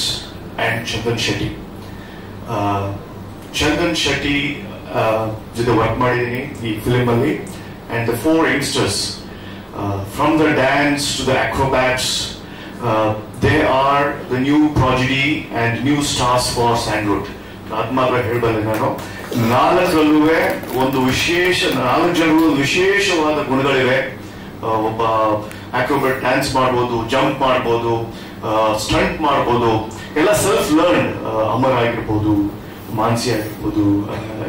and Chandan Shetty. Chandan Shetty ಜೊತೆ ವರ್ಕ್ ಮಾಡಿದ್ದೀನಿ ಈ ಫಿಲ್ಮ್ ಅಲ್ಲಿ. And the 4 youngsters, from the dance to the acrobats, they are the new prodigy and new stars for Sandalwood. ಅದ್ ಮಾತ್ರ ಹೇಳಬಲ್ಲೆ ನಾನು. 4 ಒಂದು ವಿಶೇಷ, 4 ಜನರು ವಿಶೇಷವಾದ ಗುಣಗಳಿವೆ. ಒಬ್ಬ ಅಕ್ರೋಬ್ಯಾಟ್ ಡ್ಯಾನ್ಸ್ ಮಾಡ್ಬೋದು, ಜಂಪ್ ಮಾಡ್ಬೋದು, ಸ್ಟಂಟ್ ಮಾಡ್ಬೋದು, ಎಲ್ಲ ಸೆಲ್ಫ್ ಲರ್ನ್. ಅಮರ್ ಆಗಿರ್ಬೋದು, ಮಾನ್ಸಿ ಆಗಿರ್ಬೋದು,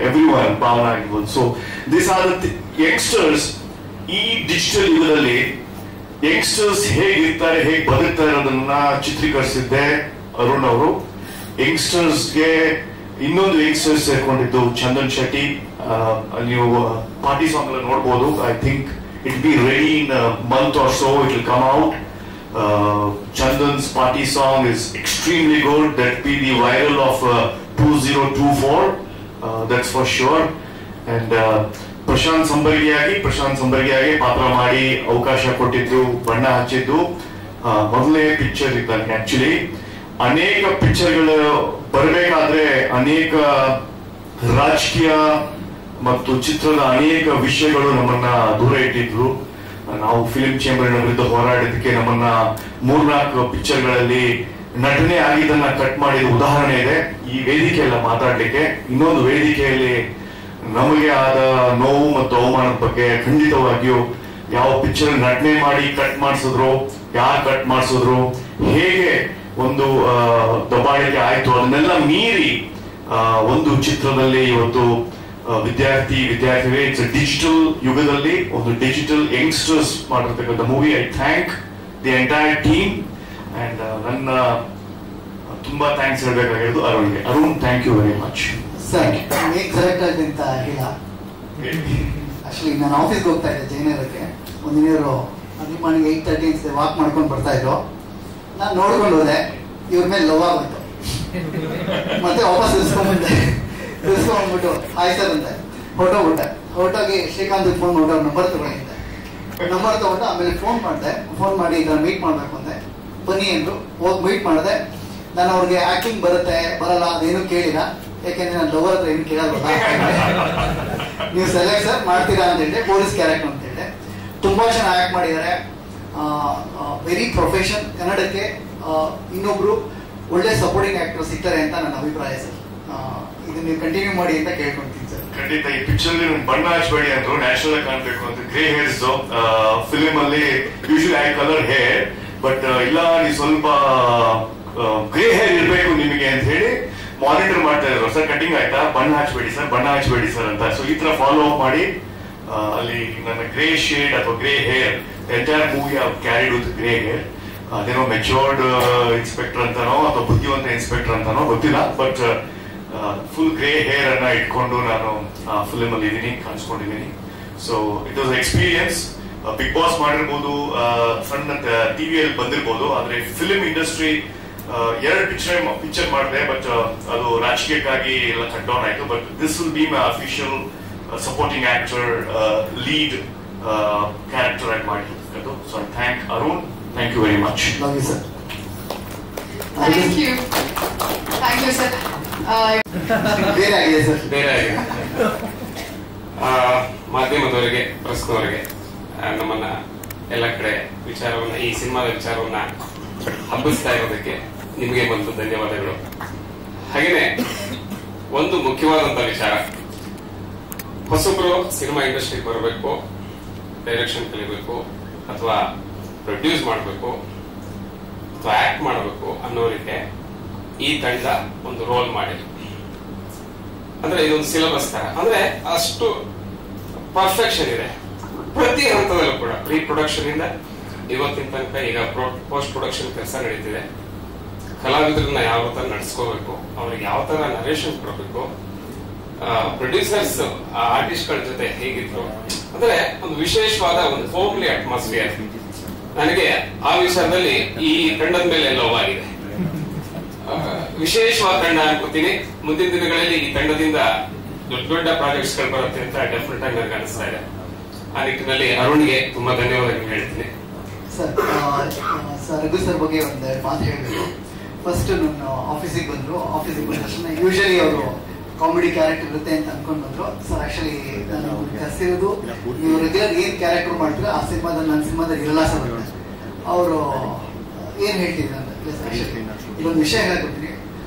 ಎವ್ರಿ ಒನ್, ಭಾವನಾ ಆಗಿರ್ಬೋದು. So these are the youngsters ಈ ಡಿಜಿಟಲ್ ಯುಗದಲ್ಲಿ ಯಂಗ್ಸ್ಟರ್ಸ್ ಹೇಗಿರ್ತಾರೆ, ಹೇಗೆ ಬದುಕ್ತಾರೆ ಅನ್ನೋದನ್ನ ಚಿತ್ರೀಕರಿಸಿದ್ದೆ ಅರುಣ್ ಅವರು. ಯಂಗ್ಸ್ಟರ್ಸ್ಗೆ ಇನ್ನೊಂದು ಯಂಗ್ಸ್ಟರ್ಸ್ ಸೇರ್ಕೊಂಡಿದ್ದು ಚಂದನ್ ಶೆಟ್ಟಿ. ನೀವು ಪಾರ್ಟಿ ಸಾಂಗ್ ಎಲ್ಲ ನೋಡ್ಬೋದು. I think it be ready in month are so it will come out. Chandan's party song is extremely good. That be the viral of 2024. That's for sure. And Prashanth ಸಂಬರ್ಗಿಯಾಗಿ ಪಾತ್ರ ಮಾಡಿ ಅವಕಾಶ ಕೊಟ್ಟಿದ್ದು, ಬಣ್ಣ ಹಚ್ಚಿದ್ದು ಮೊದಲನೇ ಪಿಕ್ಚರ್ ಇದ್ದಾನೆ. ಆಕ್ಚುಲಿ ಅನೇಕ ಪಿಕ್ಚರ್ಗಳು ಬರಬೇಕಾದ್ರೆ ಅನೇಕ ರಾಜಕೀಯ ಮತ್ತು ಚಿತ್ರದ ಅನೇಕ ವಿಷಯಗಳು ನಮ್ಮನ್ನ ದೂರ ಇಟ್ಟಿದ್ರು. ನಾವು ಫಿಲ್ಮ್ ಚೇಂಬರ್ ವಿರುದ್ಧ ಹೋರಾಡಿದ್ದಕ್ಕೆ ನಮ್ಮನ್ನ 3-4 ಪಿಕ್ಚರ್ಗಳಲ್ಲಿ ನಟನೆ ಆಗಿದ್ದನ್ನ ಕಟ್ ಮಾಡಿದ ಉದಾಹರಣೆ ಇದೆ. ಈ ವೇದಿಕೆಯಲ್ಲ ಮಾತಾಡ್ಲಿಕ್ಕೆ, ಇನ್ನೊಂದು ವೇದಿಕೆಯಲ್ಲಿ ನಮಗೆ ಆದ ನೋವು ಮತ್ತು ಅವಮಾನದ ಬಗ್ಗೆ ಖಂಡಿತವಾಗಿಯೂ ಯಾವ ಪಿಕ್ಚರ್ ನಟನೆ ಮಾಡಿ ಕಟ್ ಮಾಡಿಸಿದ್ರು, ಯಾರು ಕಟ್ ಮಾಡಿಸಿದ್ರು, ಹೇಗೆ ಒಂದು ದಬ್ಬಾಳಿಕೆ ಆಯ್ತು, ಅದನ್ನೆಲ್ಲ ಮೀರಿ ಒಂದು ಚಿತ್ರದಲ್ಲಿ ಇವತ್ತು ವಿದ್ಯಾರ್ಥಿವೇ ಇಟ್ಸ್ ಡಿಜಿಟಲ್ ಯುಗದಲ್ಲಿ ಒಂದು ಡಿಜಿಟಲ್ ಯಂಗ್ಸ್ಟರ್ಸ್ ಮಾಡಿರ್ತಕ್ಕಂಥ movie. I thank the entire team and ನನ್ನ ತುಂಬಾ ಥ್ಯಾಂಕ್ಸ್ ಹೇಳ್ಬೇಕಾಗಿರೋದು ಅರುಣ್ಗೆ. Arun, thank you very much. Sir, ಹೇಗೆ ಕರೆಕ್ಟ್ ಆಗಿದೆ ಅಂತ ಇಲ್ಲ. ಆಕ್ಚುಲಿ ನಾನು ಆಫೀಸ್ಗೆ ಹೋಗ್ತಾ ಇದ್ದೆ ಜಯನಗರಕ್ಕೆ. ಒಂದಿನವರು ಅಭಿಮಾನಿಗೆ 8:30 ವಾಕ್ ಮಾಡ್ಕೊಂಡು ಬರ್ತಾ ಇದ್ರು. ನಾನು ನೋಡ್ಕೊಂಡು ಹೋದೆ, ಇವ್ರ ಮೇಲೆ ಲವ್ ಆಗೋಯ್ತು. ಮತ್ತೆ ವಾಪಸ್ ಇರಿಸ್ಕೊಂಡ್ಬಿಟ್ಟು ಹಾಯ್ ಸರ್ ಅಂತ ಹೊರಟೋಗಿ ಶ್ರೀಕಾಂತ್ ಫೋನ್ ಮಾಡಿ ಅವ್ರ ನಂಬರ್ ತಗೊಂಡಿದ್ದೆ. ನಂಬರ್ ತಗೊಂಡು ಆಮೇಲೆ ಫೋನ್ ಮಾಡಿ ಇದನ್ನ ಮೀಟ್ ಮಾಡ್ಬೇಕು ಅಂದೆ. ಬನ್ನಿ ಅಂದ್ರು. ಹೋಗಿ ಮೀಟ್ ಮಾಡಿದೆ. ನಾನು ಅವ್ರಿಗೆ ಆಕ್ಟಿಂಗ್ ಬರುತ್ತೆ ಬರಲ್ಲ ಅದೇನು ಕೇಳಿಲ್ಲ, ಯಾಕೆಂದ್ರೆ ನಾನು ಲವರ್ ಹತ್ರ ಏನು ಕೇಳಲ್ವಲ್ಲ. ನೀವು ಸೆಲೆಕ್ಟ್ ಸರ್ ಮಾಡ್ತೀರಾ ಅಂತ ಹೇಳಿದೆ. ಪೊಲೀಸ್ ಕ್ಯಾರೆಕ್ಟರ್ ಅಂತ ಹೇಳಿದೆ. ತುಂಬಾ ಚೆನ್ನಾಗಿ ಆಕ್ಟ್ ಮಾಡಿದ್ದಾರೆ. Very profession. ಕನ್ನಡಕ್ಕೆ ಇನ್ನೊಬ್ರು ಒಳ್ಳೆ ಸಪೋರ್ಟಿಂಗ್ ಆಕ್ಟರ್ ಸಿಗ್ತಾರೆ ಅಂತ ನನ್ನ ಅಭಿಪ್ರಾಯ ಸರ್. ಇದನ್ನ ನೀವು ಕಂಟಿನ್ಯೂ ಮಾಡಿ ಅಂತ ಕೇಳ್ಕೊಂತೀನಿ ಸರ್. ಖಂಡಿತ. ಈ ಪಿಕ್ಚರ್ ಬಣ್ಣ ಹಚ್ಚಬೇಡಿ ಅಂದ್ರು, ನ್ಯಾಚುರಲ್ ಆಗಿ ಕಾಣ್ಬೇಕು ಅಂತ. ಗ್ರೇ ಹೇರ್ಸ್ ಫಿಲ್ಮ್ ಅಲ್ಲಿ usually I colour hair, but ಇಲ್ಲ ನೀವು ಸ್ವಲ್ಪ ಗ್ರೇ ಹೇರ್ ಇರ್ಬೇಕು ನಿಮಗೆ ಅಂತ ಹೇಳಿ ಮಾನಿಟರ್ ಮಾಡ್ತಾ ಇದ್ರು. ಸರ್ ಕಟಿಂಗ್ ಆಯ್ತಾ, ಬಣ್ಣ ಹಚ್ಚಬೇಡಿ ಸರ್ ಅಂತ. ಸೊ ಈ ತರ ಫಾಲೋ ಅಪ್ ಮಾಡಿ ಅಲ್ಲಿ ನನ್ನ ಗ್ರೇ ಶೇಡ್ ಅಥವಾ grey hair entire movie carried with grey hair. ಅದೇನೋ ಮೆಚೋರ್ಡ್ ಇನ್ಸ್ಪೆಕ್ಟರ್ ಅಂತಾನೋ ಅಥವಾ ಬುದ್ಧಿವಂತ ಇನ್ಸ್ಪೆಕ್ಟರ್ ಅಂತಾನೋ ಗೊತ್ತಿಲ್ಲ, ಬಟ್ ಫುಲ್ ಗ್ರೇ ಹೇರ್ ಅನ್ನ ಇಟ್ಕೊಂಡು ನಾನು ಫಿಲ್ಮ್ ಅಲ್ಲಿ ಇದೀನಿ, ಕಾಣಿಸ್ಕೊಂಡಿದ್ದೀನಿ. So it was experience. Big boss ಮಾಡಿರ್ಬೋದು, ಸಣ್ಣ ಟಿವಿಯಲ್ಲಿ ಬಂದಿರ್ಬೋದು, ಆದ್ರೆ ಫಿಲ್ಮ್ ಇಂಡಸ್ಟ್ರಿ 2 ಪಿಕ್ಚರ್ ಮಾಡಿದೆ, ಬಟ್ ಅದು ರಾಜಕೀಯಕ್ಕಾಗಿ ಎಲ್ಲ ಕಟ್ ಡೌನ್ ಆಯ್ತು. But this will be my official supporting actor, lead character ಆಗಿ ಮಾಡಿರ್ತಕ್ಕಂಥದ್ದು. So I thank Arun. Thank you very much. Thank you sir. ಬೇರೆ ಆಗಿದೆ ಸರ್. ಮಾಧ್ಯಮದವರಿಗೆ, ಪ್ರೆಸ್ನವರಿಗೆ ನಮ್ಮನ್ನ ಎಲ್ಲ ಕಡೆ ವಿಚಾರವನ್ನ, ಈ ಸಿನಿಮಾದ ವಿಚಾರವನ್ನ ಹಬ್ಬಿಸ್ತಾ ಇರೋದಕ್ಕೆ ನಿಮಗೆ ಒಂದು ಧನ್ಯವಾದಗಳು. ಹಾಗೇನೆ ಒಂದು ಮುಖ್ಯವಾದಂತ ವಿಚಾರ, ಹೊಸಬ್ರು ಸಿನಿಮಾ ಇಂಡಸ್ಟ್ರಿಗೆ ಬರಬೇಕು, ಡೈರೆಕ್ಷನ್ ಕಲಿಬೇಕು, ಅಥವಾ ಪ್ರೊಡ್ಯೂಸ್ ಮಾಡಬೇಕು, ಅಥವಾ ಆಕ್ಟ್ ಮಾಡಬೇಕು ಅನ್ನೋರಿಗೆ ಈ ತಂಡ ಒಂದು ರೋಲ್ ಮಾಡಿದೆ. ಅಂದ್ರೆ ಇದೊಂದು ಸಿಲೆಬಸ್ ತರ, ಅಂದ್ರೆ ಅಷ್ಟು ಪರ್ಫೆಕ್ಷನ್ ಇದೆ ಪ್ರತಿ ಹಂತದಲ್ಲೂ ಕೂಡ. ಪ್ರೀ ಪ್ರೊಡಕ್ಷನ್ ಇಂದ ಇವತ್ತಿನ ತನಕ ಈಗ ಪೋಸ್ಟ್ ಪ್ರೊಡಕ್ಷನ್ ಕೆಲಸ ನಡೀತಿದೆ. ಕಲಾವಿದರನ್ನ ಯಾವ ತರ ನಡೆಸ್ಕೋಬೇಕು, ಅವ್ರಿಗೆ ಯಾವ ತರ ನರೇಷನ್ ಕೊಡಬೇಕು, ಪ್ರೊಡ್ಯೂಸರ್ಸ್ ಆರ್ಟಿಸ್ಟ್ ಗಳ ಜೊತೆ ಹೇಗಿದ್ರು, ಅಂದ್ರೆ ಒಂದು ವಿಶೇಷವಾದ ಒಂದು ಹೋಮ್ಲಿ ಅಟ್ಮಾಸ್ಫಿಯರ್. ನನಗೆ ಆ ವಿಷಯದಲ್ಲಿ ಈ ತಂಡದ ಮೇಲೆ ಲವ್ ಆಗಿದೆ. ವಿಶೇಷವಾದ ತಂಡ ಅನ್ಕೋತೀನಿ. ಮುಂದಿನ ದಿನಗಳಲ್ಲಿ ಈ ತಂಡದಿಂದ ದೊಡ್ಡ ಪ್ರಾಜೆಕ್ಟ್ಸ್ ಗಳು ಬರುತ್ತೆ ಅಂತ ಡೆಫಿನೆಟ್ ಆಗಿ ನನಗೆ ಅನಿಸ್ತಾ ಇದೆ. ಆ ನಿಟ್ಟಿನಲ್ಲಿ ಅರುಣ್ಗೆ ತುಂಬಾ ಧನ್ಯವಾದಗಳು ಹೇಳ್ತೀನಿ. ಸರ್ ರಘು ಸರ್ ಬಗ್ಗೆ ಒಂದೆರಡು ಮಾತು ಹೇಳಬೇಕು. ಫಸ್ಟ್ ನನ್ನ ಆಫೀಸಿಗೆ ಬಂದ ತಕ್ಷಣ ಯೂಶಲಿ ಅವರು ಕಾಮಿಡಿ ಕ್ಯಾರೆಕ್ಟರ್ ಇರುತ್ತೆ ಅಂತ ಅನ್ಕೊಂಡ್ ಬಂದ್ರು. ಸರ್ ಆಕ್ಚುಲಿ ನಾನು ಕಸಿರೋದು ನೀವು ರೆಗ್ಯುಲರ್ ಏನ್ ಕ್ಯಾರೆಕ್ಟರ್ ಮಾಡ್ತೀರಾ ಆ ಸಿನಿಮಾದಲ್ಲಿ ನನ್ನ ಸಿನಿಮಾದಲ್ಲಿ ಇರಲ್ಲ ಸರ್. ಅವರು ಏನ್ ಹೇಳ್ತಿದ್ರು ಅಂತ ಇದೊಂದು ವಿಷಯ ಹೇಳ್ಕೊಡ್ತೀನಿ.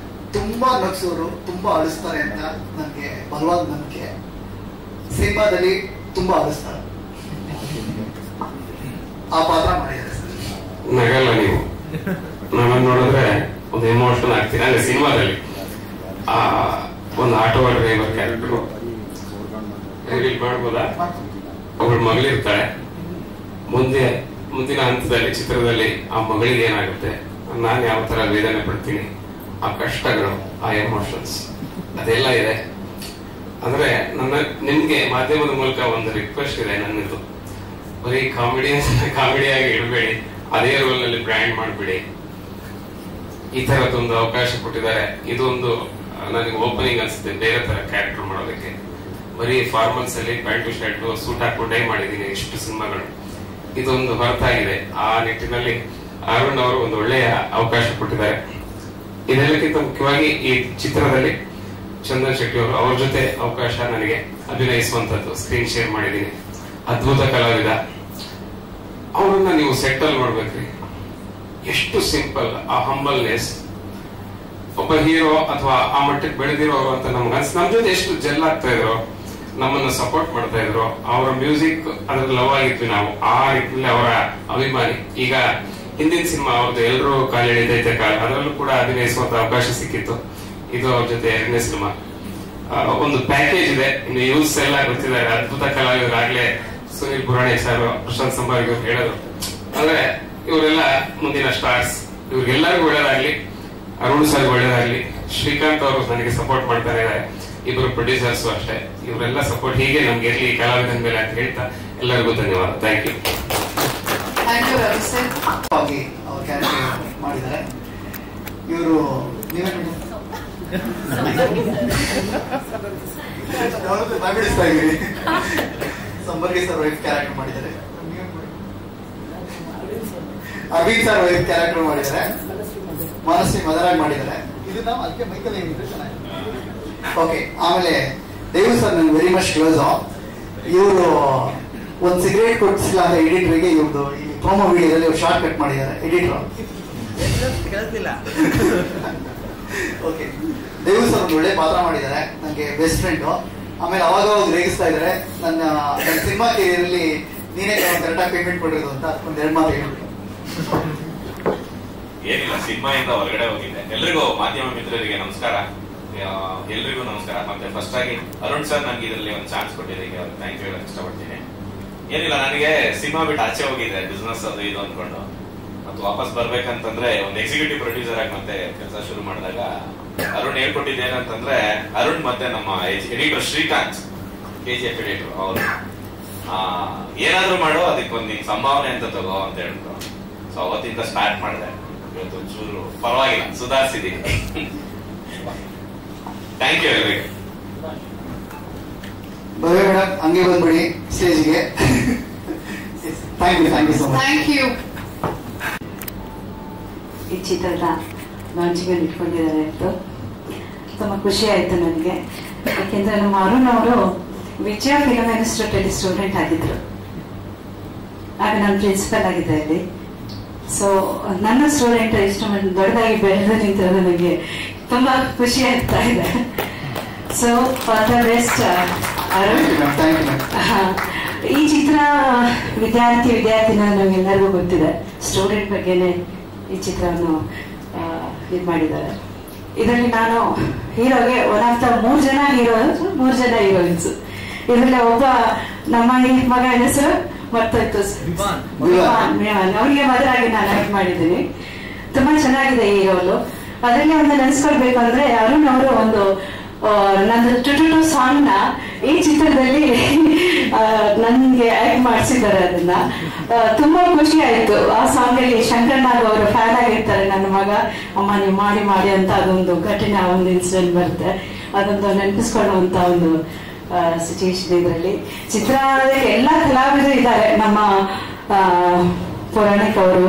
ತುಂಬಾ ನಗ್ಸೋರು ತುಂಬಾ ಅಳಿಸ್ತಾರೆ ಅಂತ ನನಗೆ ಬಲವಾದ ನಂಬಿಕೆ. ಸಿನಿಮಾದಲ್ಲಿ ತುಂಬಾ ಅಳಿಸ್ತಾರೆ. ಆ ಪಾತ್ರ ಮಾಡಿದ್ದಾರೆ ಸರ್. ನಗಲ್ಲ ನೀವು, ನನ್ನ ನೋಡಿದ್ರೆ ಒಂದು ಎಮೋಷನ್ ಆಗ್ತೀನಿ. ಅಂದ್ರೆ ಸಿನಿಮಾದಲ್ಲಿ ಒಂದು ಆಟೋ ಡ್ರೈವರ್ ಕ್ಯಾರೆಕ್ಟರ್ ಮಾಡ್ಬೋದಾ? ಒಬ್ಬಳು ಮಗಳಿರ್ತಾಳೆ, ಮುಂದಿನ ಹಂತದಲ್ಲಿ ಚಿತ್ರದಲ್ಲಿ ಆ ಮಗಳಿಗೆ ಏನಾಗುತ್ತೆ, ನಾನು ಯಾವ ತರ ವೇದನೆ ಪಡ್ತೀನಿ, ಆ ಕಷ್ಟಗಳು, ಆ ಎಮೋಷನ್ಸ್ ಅದೆಲ್ಲ ಇದೆ. ಅಂದ್ರೆ ನಿಮ್ಗೆ ಮಾಧ್ಯಮದ ಮೂಲಕ ಒಂದು ರಿಕ್ವೆಸ್ಟ್ ಇದೆ ನನ್ನದು, ಬರೀ ಕಾಮಿಡಿಯಾಗಿ ಇಡಬೇಡಿ, ಅದೇ ರೋಲ್ ನಲ್ಲಿ ಬ್ರ್ಯಾಂಡ್ ಮಾಡ್ಬಿಡಿ. ಈ ತರದೊಂದು ಅವಕಾಶ ಕೊಟ್ಟಿದ್ದಾರೆ, ಇದೊಂದು ನನಗೆ ಓಪನಿಂಗ್ ಅನ್ಸುತ್ತೆ ಬೇರೆ ತರ ಕ್ಯಾರೆಕ್ಟರ್ ಮಾಡೋದಕ್ಕೆ. ಬರೀ ಫಾರ್ಮಲ್ಸ್ ಅಲ್ಲಿ ಪ್ಯಾಂಟು ಶರ್ಟ್ ಸೂಟ್ ಹಾಕೊಂಡೇ ಮಾಡಿದೀನಿ ಎಷ್ಟು ಸಿನಿಮಾಗಳು, ಇದೊಂದು ಹೊರತಾಗಿದೆ. ಆ ನಿಟ್ಟಿನಲ್ಲಿ ಅರುಣ್ ಅವರು ಒಂದು ಒಳ್ಳೆಯ ಅವಕಾಶ ಕೊಟ್ಟಿದ್ದಾರೆ. ಇದೆಲ್ಲಕ್ಕಿಂತ ಮುಖ್ಯವಾಗಿ ಈ ಚಿತ್ರದಲ್ಲಿ ಚಂದನ್ ಶೆಟ್ಟಿ ಅವರು, ಅವ್ರ ಜೊತೆ ಅವಕಾಶ ನನಗೆ ಅಭಿನಯಿಸುವಂತದ್ದು, ಸ್ಕ್ರೀನ್ ಶೇರ್ ಮಾಡಿದೀನಿ. ಅದ್ಭುತ ಕಲಾವಿದ, ಅವರನ್ನ ನೀವು ಸೆಟಲ್ ಮಾಡ್ಬೇಕ್ರಿ. ಎಷ್ಟು ಸಿಂಪಲ್, ಆ ಹಂಬಲ್ನೆಸ್, ಒಬ್ಬ ಹೀರೋ ಅಥವಾ ಆ ಮಟ್ಟಕ್ಕೆ ಬೆಳೆದಿರೋರು ಅಂತ ನಮ್ಗೆ ನಮ್ಮ ಜೊತೆ ಎಷ್ಟು ಜೆಲ್ ಆಗ್ತಾ ಇದ್ರು, ನಮ್ಮನ್ನ ಸಪೋರ್ಟ್ ಮಾಡ್ತಾ ಇದ್ರು. ಅವರ ಮ್ಯೂಸಿಕ್ ಅದ್ರ ಲವ್ ಆಗಿದ್ವಿ ನಾವು, ಆ ನಿಟ್ಟಿನಲ್ಲಿ ಅವರ ಅಭಿಮಾನಿ. ಈಗ ಹಿಂದಿನ ಸಿನಿಮಾ ಅವ್ರದ್ದು ಎಲ್ಲರೂ ಕಾಲೆಳೆದೈತೆ ಕಾಲ, ಅದರಲ್ಲೂ ಕೂಡ ಅಭಿನಯಿಸುವಂತ ಅವಕಾಶ ಸಿಕ್ಕಿತ್ತು. ಇದು ಅವ್ರ ಜೊತೆ 2ನೇ ಸಿನಿಮಾ. ಒಂದು ಪ್ಯಾಕೇಜ್ ಇದೆ. ಇನ್ನು ಯೂಸ್ ಎಲ್ಲ ಗೊತ್ತಿದ್ದಾರೆ, ಅದ್ಭುತ ಕಲಾವಿದರಾಗ್ಲೇ ಸುನೀಲ್ ಪುರಾಣಿ ಸರ್, ಪ್ರಶಾಂತ್ ಸಂಭಾಗಿ ಅವ್ರು ಹೇಳೋದು. ಅಂದ್ರೆ ಇವರೆಲ್ಲ ಮುಂದಿನ ಸ್ಟಾರ್ಸ್, ಇವ್ರಿಗೆಲ್ಲರಿಗೂ ಒಳ್ಳೇದಾಗ್ಲಿ, ಅರುಣ್ ಸರ್ ಒಳ್ಳೇದಾಗ್ಲಿ. ಶ್ರೀಕಾಂತ್ ಅವರು ನನಗೆ ಸಪೋರ್ಟ್ ಮಾಡ್ತಾ ಇದ್ದಾರೆ, ಇಬ್ಬರು ಪ್ರೊಡ್ಯೂಸರ್ಸ್ ಅಷ್ಟೇ. ಇವರೆಲ್ಲ ಸಪೋರ್ಟ್ ಹೀಗೆ ನಮ್ಗೆ ಇರ್ಲಿ ಕಲಾವಿದನ ಮೇಲೆ ಅಂತ ಹೇಳ್ತಾ ಎಲ್ಲರಿಗೂ ಧನ್ಯವಾದ. Thank you. ಅವ್ರ ಕ್ಯಾರೆಕ್ಟರ್ ಮಾಡಿದ್ದಾರೆ ಇವರು. ಬಿಡಿಸ್ತಾ ಇದ್ದೀರಿ. ಸಂಬರ್ಗಿ ಸರ್ ವೈಫ್ ಕ್ಯಾರೆಕ್ಟರ್ ಮಾಡಿದ್ದಾರೆ, ಅರವಿಂದ್ ಸರ್ ವೈಫ್ ಕ್ಯಾರೆಕ್ಟರ್ ಮಾಡಿದ್ದಾರೆ, ಮಾನಸಿ ಮದರಾಗಿ ಮಾಡಿದ್ದಾರೆ. ಇದು ನಾವು ಅದಕ್ಕೆ ಮೈಕಲ್ ಏನಿದ್ರೆ ಚೆನ್ನಾಗಿ. ಓಕೆ, ಆಮೇಲೆ ದೇವ್ ಸರ್ ನನ್ಗೆ ವೆರಿ ಮಚ್ ಕ್ಲೋಸ್. ಇವರು ಒಂದು ಸಿಗರೇಟ್ ಕೊಡಿಸಿಲ್ಲ ಅಂದ್ರೆ ಎಡಿಟರ್ಗೆ ಇವ್ರದ್ದು ಈ ಪ್ರೋಮೋ ವಿಡಿಯೋದಲ್ಲಿ ಇವ್ರು ಶಾರ್ಟ್ ಕಟ್ ಮಾಡಿದ್ದಾರೆ ಎಡಿಟರ್. ಓಕೆ, ದೇವ್ ಸರ್ ಒಂದು ಒಳ್ಳೆ ಪಾತ್ರ ಮಾಡಿದ್ದಾರೆ, ನನಗೆ ಬೆಸ್ಟ್ ಫ್ರೆಂಡ್. ಆಮೇಲೆ ಅವಾಗ ರೇಗಿಸ್ತಾ ಇದ್ದಾರೆ, ನನ್ನ ಸಿನಿಮಾ ಕೆರಿಯರಲ್ಲಿ ನೀನೇ ಕರೆಕ್ಟಾಗಿ ಪೇಮೆಂಟ್ ಕೊಡಿರೋದು ಅಂತ ಒಂದ್ 2 ಮಾತು ಹೇಳ್ಬಿಟ್ಟು. ಏನಿಲ್ಲ, ಸಿನಿಮಾ ಇಂದ ಹೊರಗಡೆ ಹೋಗಿದ್ದೆ. ಎಲ್ರಿಗೂ ಮಾಧ್ಯಮ ಮಿತ್ರರಿಗೆ ನಮಸ್ಕಾರ. ಎಲ್ರಿಗೂ ನಮಸ್ಕಾರ. ಮತ್ತೆ ಫಸ್ಟ್ ಆಗಿ ಅರುಣ್ ಸರ್ ನನಗೆ ಇದರಲ್ಲಿ ಒಂದು ಚಾನ್ಸ್ ಕೊಟ್ಟಿದ್ದಕ್ಕೆ ಅವ್ರಿಗೆ ಥ್ಯಾಂಕ್ ಯು ಹೇಳಕ್ ಇಷ್ಟಪಡ್ತೀನಿ. ಏನಿಲ್ಲ, ನನಗೆ ಸಿನಿಮಾ ಬಿಟ್ಟು ಆಚೆ ಹೋಗಿದ್ದೆ, ಬಿಸ್ನೆಸ್ ಅದು ಇದು ಅನ್ಕೊಂಡು. ಮತ್ತೆ ವಾಪಸ್ ಬರ್ಬೇಕಂತಂದ್ರೆ ಒಂದು ಎಕ್ಸಿಕ್ಯೂಟಿವ್ ಪ್ರೊಡ್ಯೂಸರ್ ಆಗಿ ಮತ್ತೆ ಕೆಲಸ ಶುರು ಮಾಡಿದಾಗ ಅರುಣ್ ಹೇಳ್ಕೊಟ್ಟಿದ್ದು ಏನಂತಂದ್ರೆ, ಅರುಣ್ ಮತ್ತೆ ನಮ್ಮ ಎಡಿಟರ್ ಶ್ರೀಕಾಂತ್, KGF ಎಡಿಟರ್, ಅವರು ಏನಾದ್ರು ಮಾಡು, ಅದಕ್ಕೊಂದು ನಿನ್ ಸಂಭಾವನೆ ಅಂತ ತಗೋ ಅಂತ ಹೇಳ್ತು. ಸೊ ಅವತ್ತಿಂದ ಸ್ಟಾರ್ಟ್ ಮಾಡಿದೆ. ಇವತ್ತು ಚೂರು ಪರವಾಗಿಲ್ಲ, ಸುಧಾರಿಸಿದೀನಿ. ಥ್ಯಾಂಕ್ ಯು ಎಲ್ರಿಗೂ. ಭವ್ಯ ಮೇಡಮ್ ಹಂಗೆ ಬಂದ್ಬಿಡಿ ಸ್ಟೇಜ್ಗೆ. Thank you so much. Thank you. ಈ ಚಿತ್ರದ ಲಾಂಚಿಂಗ್ ಇಟ್ಕೊಂಡಿದ್ದಾರೆ ಅಂತ ತುಂಬ ಖುಷಿ ಆಯ್ತು ನನಗೆ. ಯಾಕೆಂದ್ರೆ ನಮ್ಮ ಅರುಣ್ ಅವರು ವಿಜಯ ಫಿಲ್ಮ್ ಇನ್ಸ್ಟಿಟ್ಯೂಟ್ ಅಲ್ಲಿ ಸ್ಟೂಡೆಂಟ್ ಆಗಿದ್ರು, ಆಗ ನಾನು ಪ್ರಿನ್ಸಿಪಲ್ ಆಗಿದ್ದೆ ಅಲ್ಲಿ. ಸೊ ನನ್ನ ಸ್ಟೂಡೆಂಟ್ ಇಷ್ಟು ದೊಡ್ಡದಾಗಿ ಬೆಳೆದು ನಿಂತಿರೋದು ನನಗೆ ತುಂಬಾ ಖುಷಿ ಆಗ್ತಾ ಇದೆ. So for the best Arun. ಈ ಚಿತ್ರ ವಿದ್ಯಾರ್ಥಿನ ನಮಗೆಲ್ಲರಿಗೂ ಗೊತ್ತಿದೆ, ಸ್ಟೂಡೆಂಟ್ ಬಗ್ಗೆನೆ ಈ ಚಿತ್ರವನ್ನು ಇದು ಮಾಡಿದ್ದಾರೆ. ಇದರಲ್ಲಿ ನಾನು ಹೀರೋಗೆ ಒನ್ ಆಫ್ ದ 3 ಜನ ಹೀರೋಯಿನ್ಸ್. ಇದರಲ್ಲಿ ಒಬ್ಬ ನಮ್ಮ ಈ ಮಗ ಹೆಸರು ಮರ್ತೋಯ್ತು, ಅವ್ರಿಗೆ ಮದುವಾಗಿ ನಾನು ಆಕ್ಟ್ ಮಾಡಿದ್ದೀನಿ. ತುಂಬಾ ಚೆನ್ನಾಗಿದೆ ಈ ರೋಲು. ಅದರಲ್ಲಿ ಒಂದು ನೆನೆಸ್ಕೊಳ್ಬೇಕು ಅಂದ್ರೆ, ಅರುಣ್ ಅವರು ಒಂದು ನಂದು ಟು ಸಾಂಗ್ ನ ಈ ಚಿತ್ರದಲ್ಲಿ ನನ್ಗೆ ಆಕ್ಟ್ ಮಾಡಿಸಿದ್ದಾರೆ. ಅದನ್ನ ತುಂಬಾ ಖುಷಿ ಆಯ್ತು. ಆ ಸಾಂಗ್ ಅಲ್ಲಿ ಶಂಕರ್ ನಾಗ್ ಅವರು ಫ್ಯಾನ್ ಆಗಿರ್ತಾರೆ, ನನ್ನ ಮಗ ಅಮ್ಮ ನೀವು ಮಾಡಿ ಮಾಡಿ ಅಂತ ಅದೊಂದು ಘಟನೆ, ಒಂದು ಇನ್ಸಿಡೆಂಟ್ ಬರುತ್ತೆ. ಅದೊಂದು ನೆನಪಿಸ್ಕೊಳ್ಳುವಂತ ಒಂದು ಸಿಚುಯೇಷನ್ ಇದರಲ್ಲಿ. ಚಿತ್ರದಲ್ಲಿ ಎಲ್ಲಾ ಕಲಾವಿದರು ಇದ್ದಾರೆ, ನಮ್ಮ ಪುರಾಣಿಕ್ ಅವರು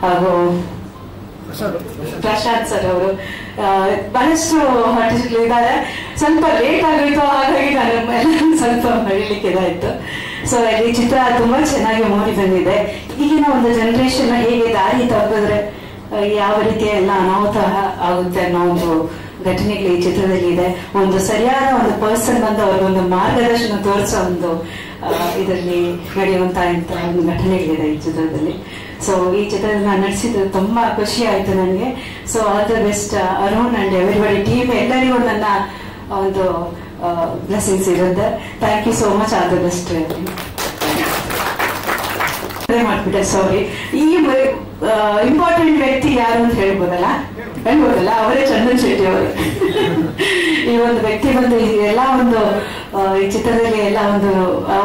ಹಾಗೂ ಪ್ರಶಾಂತ್ ಸರ್ ಅವರು, ಬಹಳಷ್ಟು ಆರ್ಟಿಸ್ಟ್ಗಳು ಇದ್ದಾರೆ. ಸ್ವಲ್ಪ ಲೇಟ್ ಆಗೋಯ್ತು, ಹಾಗಾಗಿ ನಾನು ಸ್ವಲ್ಪ ಹೇಳಲಿಕ್ಕೆ ಇದಾಯ್ತು. ಸೊ ಈ ಚಿತ್ರ ತುಂಬಾ ಚೆನ್ನಾಗಿ ಮೂಡಿ ಬಂದಿದೆ. ಈಗಿನ ಒಂದು ಜನರೇಷನ್ ಹೇಗೆ ದಾರಿ ತಪ್ಪಿದ್ರೆ ಯಾವ ರೀತಿ ಎಲ್ಲ ಅನಾಹುತ ಆಗುತ್ತೆ ಅನ್ನೋ ಒಂದು ಘಟನೆಗಳು ಈ ಚಿತ್ರದಲ್ಲಿ ಇದೆ. ಒಂದು ಸರಿಯಾದ ಒಂದು ಪರ್ಸನ್ ಬಂದು ಅವ್ರಿಗೊಂದು ಮಾರ್ಗದರ್ಶನ ತೋರಿಸೋ ಒಂದು ಇದರಲ್ಲಿ ನಡೆಯುವಂತ ಒಂದು ಘಟನೆಗಳಿದೆ ಈ ಚಿತ್ರದಲ್ಲಿ. ಸೊ ಈ ಚಿತ್ರದಲ್ಲಿ ನಾನು ನಟಿಸಿದ್ದು ತುಂಬಾ ಖುಷಿ ಆಯ್ತು ನನಗೆ. So all the best Arun and everybody team, ಎಲ್ಲರಿಗೂ ನನ್ನ ಒಂದು ಬ್ಲೆಸ್ಸಿಂಗ್ಸ್ ಇರುತ್ತೆ. Thank you so much. All the best. ಸಕ್ಕರೆ ಮಾಡ್ಬಿಟ್ಟೆ, ಸಾರಿ. ಈ ಇಂಪಾರ್ಟೆಂಟ್ ವ್ಯಕ್ತಿ ಯಾರು ಅಂತ ಹೇಳ್ಬೋದಲ್ಲ, ಅವರೇ ಚಂದನ್ ಶೆಟ್ಟಿ ಅವರು. ಈ ಒಂದು ವ್ಯಕ್ತಿ ಬಂದು ಎಲ್ಲ ಒಂದು ಈ ಚಿತ್ರದಲ್ಲಿ ಎಲ್ಲ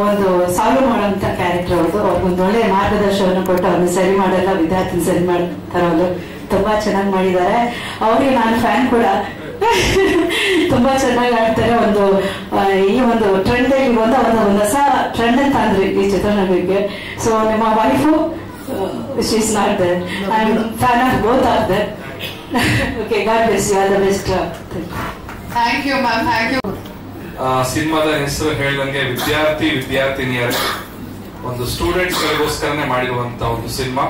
ಒಂದು ಸಾಲ್ವ್ ಮಾಡುವಂತ ಕ್ಯಾರೆಕ್ಟರ್ ಅವ್ರದ್ದು. ಅವ್ರಿಗೊಂದು ಒಳ್ಳೆ ಮಾರ್ಗದರ್ಶನವನ್ನು ಕೊಟ್ಟು ಅವ್ರನ್ನ ಸರಿ ಮಾಡಲ್ಲ, ವಿದ್ಯಾರ್ಥಿ ಸರಿ ಮಾಡ್ತಾರ. ಅವರು ತುಂಬಾ ಚೆನ್ನಾಗಿ ಮಾಡಿದ್ದಾರೆ. ಅವ್ರಿಗೆ ನಾನು ಫ್ಯಾನ್ ಕೂಡ. ತುಂಬಾ ಚೆನ್ನಾಗಿ ಆಡ್ತಾರೆ. ಈ ಒಂದು ಟ್ರೆಂಡ್ ಅಲ್ಲಿ ಒಂದು ಹೊಸ ಟ್ರೆಂಡ್ ಅಂತ ಅಂದ್ರೆ ಈ ಚಿತ್ರರಂಗಕ್ಕೆ. ಸೊ ನಿಮ್ಮ wife she is not there. I am fan of both of them. Okay, God bless you, all the best. Thank you ma'am, thank you. ಸಿನಿಮಾದ ಹೆಸರು ಹೇಳಿದಂಗೆ ವಿದ್ಯಾರ್ಥಿನಿಯರ ಒಂದು ಸ್ಟೂಡೆಂಟ್ಸ್ ಗಳಿಗೋಸ್ಕರನೇ ಮಾಡಿರುವಂತ ಒಂದು ಸಿನಿಮಾ.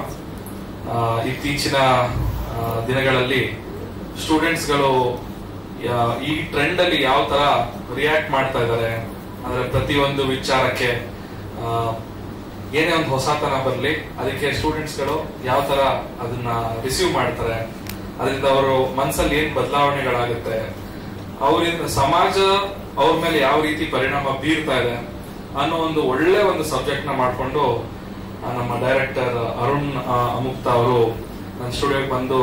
ಇತ್ತೀಚಿನ ದಿನಗಳಲ್ಲಿ ಸ್ಟೂಡೆಂಟ್ಸ್ ಗಳು ಈ ಟ್ರೆಂಡ್ ಅಲ್ಲಿ ಯಾವ ತರ ರಿಯಾಕ್ಟ್ ಮಾಡ್ತಾ ಇದ್ದಾರೆ ಅಂದ್ರೆ ಪ್ರತಿಯೊಂದು ವಿಚಾರಕ್ಕೆ ಏನೇ ಒಂದು ಹೊಸತನ ಬರಲಿ ಅದಕ್ಕೆ ಸ್ಟೂಡೆಂಟ್ಸ್ ಗಳು ಯಾವ ತರ ಅದನ್ನ ರಿಸೀವ್ ಮಾಡ್ತಾರೆ, ಅದರಿಂದ ಅವರು ಮನಸ್ಸಲ್ಲಿ ಏನ್ ಬದಲಾವಣೆಗಳಾಗುತ್ತೆ, ಅವರಿಂದ ಸಮಾಜ ಅವ್ರ ಮೇಲೆ ಯಾವ ರೀತಿ ಪರಿಣಾಮ ಬೀರ್ತಾ ಇದೆ ಅನ್ನೋ ಒಂದು ಒಳ್ಳೆ ಒಂದು ಸಬ್ಜೆಕ್ಟ್ ನ ಮಾಡ್ಕೊಂಡು ನಮ್ಮ ಡೈರೆಕ್ಟರ್ ಅರುಣ್ ಅಮುಕ್ತಾ ಅವರು ನನ್ನ ಸ್ಟುಡಿಯೋಗೆ ಬಂದು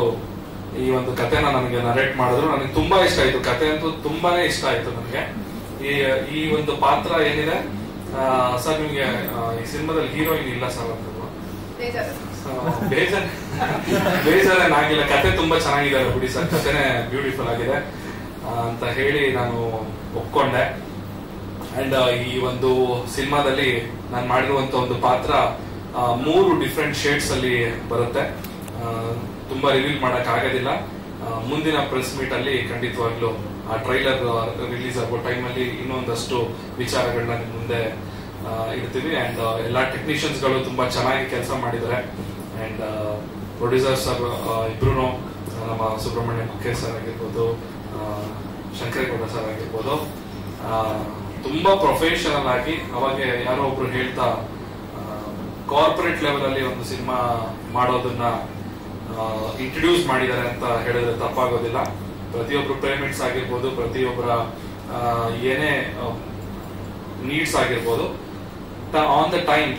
ಈ ಒಂದು ಕಥೆನ ನನಗೆ ನರೇಟ್ ಮಾಡಿದ್ರು. ನನಗೆ ತುಂಬಾ ಇಷ್ಟ ಆಯ್ತು. ಕಥೆ ಅಂತೂ ತುಂಬಾನೇ ಇಷ್ಟ ಆಯ್ತು ನನಗೆ. ಈ ಒಂದು ಪಾತ್ರ ಏನಿದೆ ಸರ್, ನಿಮ್ಗೆ ಈ ಸಿನಿಮಾದಲ್ಲಿ ಹೀರೋಯಿನ್ ಇಲ್ಲ ಸರ್ ಅಂತ ಬೇಜಾರೇನಾಗಿಲ್ಲ. ಕತೆ ತುಂಬಾ ಚೆನ್ನಾಗಿದೆ ಬಿಡಿ ಸರ್, ಕಥೆನೆ ಬ್ಯೂಟಿಫುಲ್ ಆಗಿದೆ ಅಂತ ಹೇಳಿ ನಾನು ಒಪ್ಕೊಂಡೆ. ಅಂಡ್ ಈ ಒಂದು ಸಿನಿಮಾದಲ್ಲಿ ನಾನು ಮಾಡಿರುವಂತ ಒಂದು ಪಾತ್ರ 3 ಡಿಫ್ರೆಂಟ್ ಶೇಡ್ಸ್ ಅಲ್ಲಿ ಬರುತ್ತೆ. ತುಂಬಾ ರಿವೀಲ್ ಮಾಡಕ್ ಆಗೋದಿಲ್ಲ. ಮುಂದಿನ ಪ್ರೆಸ್ ಮೀಟ್ ಅಲ್ಲಿ ಖಂಡಿತವಾಗ್ಲೂ ಆ ಟ್ರೈಲರ್ ರಿಲೀಸ್ ಆಗೋ ಟೈಮ್ ಅಲ್ಲಿ ಇನ್ನೊಂದಷ್ಟು ವಿಚಾರಗಳನ್ನ ನಿಮ್ ಮುಂದೆ ಇಡ್ತೀವಿ. ಅಂಡ್ ಎಲ್ಲಾ ಟೆಕ್ನಿಷಿಯನ್ಸ್ ಗಳು ತುಂಬಾ ಚೆನ್ನಾಗಿ ಕೆಲಸ ಮಾಡಿದ್ದಾರೆ. ಅಂಡ್ ಪ್ರೊಡ್ಯೂಸರ್ ಸರ್ ಇಬ್ರು, ನಮ್ಮ ಸುಬ್ರಹ್ಮಣ್ಯ ಮುಖೇ ಸರ್ ಆಗಿರ್ಬೋದು, ಶಂಕರೇಗೌಡ ಸರ್ ಆಗಿರ್ಬೋದು, ತುಂಬಾ ಪ್ರೊಫೆಷನಲ್ ಆಗಿ ಅವಾಗ ಯಾರೋ ಒಬ್ರು ಹೇಳ್ತಾ ಕಾರ್ಪೊರೇಟ್ ಲೆವೆಲ್ ಅಲ್ಲಿ ಒಂದು ಸಿನಿಮಾ ಮಾಡೋದನ್ನ ಇಂಟ್ರೊಡ್ಯೂಸ್ ಮಾಡಿದ್ದಾರೆ ಅಂತ ಹೇಳಿದ್ರೆ ತಪ್ಪಾಗೋದಿಲ್ಲ. ಪ್ರತಿಯೊಬ್ರು ಪೇಮೆಂಟ್ಸ್ ಆಗಿರ್ಬೋದು, ಪ್ರತಿಯೊಬ್ಬರ ಏನೇ ನೀಡ್ಸ್ ಆಗಿರ್ಬೋದು, ಆನ್ ದ ಟೈಮ್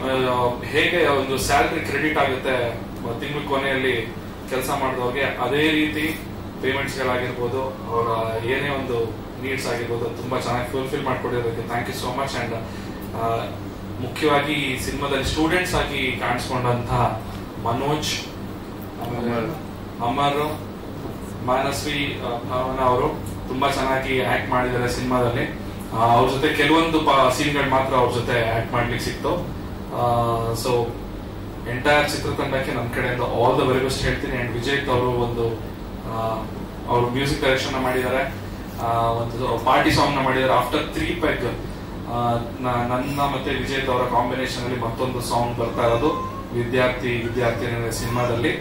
ಹೇಗೆ ಒಂದು ಸ್ಯಾಲರಿ ಕ್ರೆಡಿಟ್ ಆಗುತ್ತೆ ತಿಂಗಳ ಕೊನೆಯಲ್ಲಿ ಕೆಲಸ ಮಾಡಿದವ್ರಿಗೆ, ಅದೇ ರೀತಿ ಪೇಮೆಂಟ್ಸ್ ಗಳಾಗಿರ್ಬೋದು, ಅವರ ಏನೇ ಒಂದು ನೀಡ್ಸ್ ಆಗಿರ್ಬೋದು ತುಂಬಾ ಚೆನ್ನಾಗಿ ಫುಲ್ಫಿಲ್ ಮಾಡ್ಕೊಡಿರೋದಕ್ಕೆ thank you so much. And ಮುಖ್ಯವಾಗಿ ಈ ಸಿನಿಮಾದಲ್ಲಿ ಸ್ಟೂಡೆಂಟ್ಸ್ ಆಗಿ ಕಾಣಿಸ್ಕೊಂಡಂತಹ ಮನೋಜ್, ಆಮೇಲೆ ಅಮರ್, ಮಾನಸ್ವಿ, ಭಾವನಾ ಅವರು ತುಂಬಾ ಚೆನ್ನಾಗಿ ಆಕ್ಟ್ ಮಾಡಿದ್ದಾರೆ ಸಿನಿಮಾದಲ್ಲಿ. ಅವ್ರ ಜೊತೆ ಕೆಲವೊಂದು ಸೀನ್ಗಳು ಮಾತ್ರ ಅವ್ರ ಜೊತೆ ಆಕ್ಟ್ ಮಾಡ್ಲಿಕ್ಕೆ ಸಿಕ್ತು. ಸೊ ಎಂಟೈರ್ ಚಿತ್ರತಂಡಕ್ಕೆ ನನ್ನ ಕಡೆಯಿಂದ ಆಲ್ ದ ವೆರಿ ಬೆಸ್ಟ್ ಹೇಳ್ತೀನಿ. ಅಂಡ್ ವಿಜಯ್ ಅವರು ಅವರು ಮ್ಯೂಸಿಕ್ ಡೈರೆಕ್ಷನ್ ಮಾಡಿದ್ದಾರೆ, ಒಂದು ಪಾರ್ಟಿ ಸಾಂಗ್ ನ ಮಾಡಿದ್ದಾರೆ. ಆಫ್ಟರ್ 3 ಪೆಗ್ ನನ್ನ ಮತ್ತೆ ವಿಜಯ್ ಅವರ ಕಾಂಬಿನೇಷನ್ ಅಲ್ಲಿ ಮತ್ತೊಂದು ಸಾಂಗ್ ಬರ್ತಾ ಇರೋದು ವಿದ್ಯಾರ್ಥಿನಿಯರ ಸಿನಿಮಾದಲ್ಲಿ.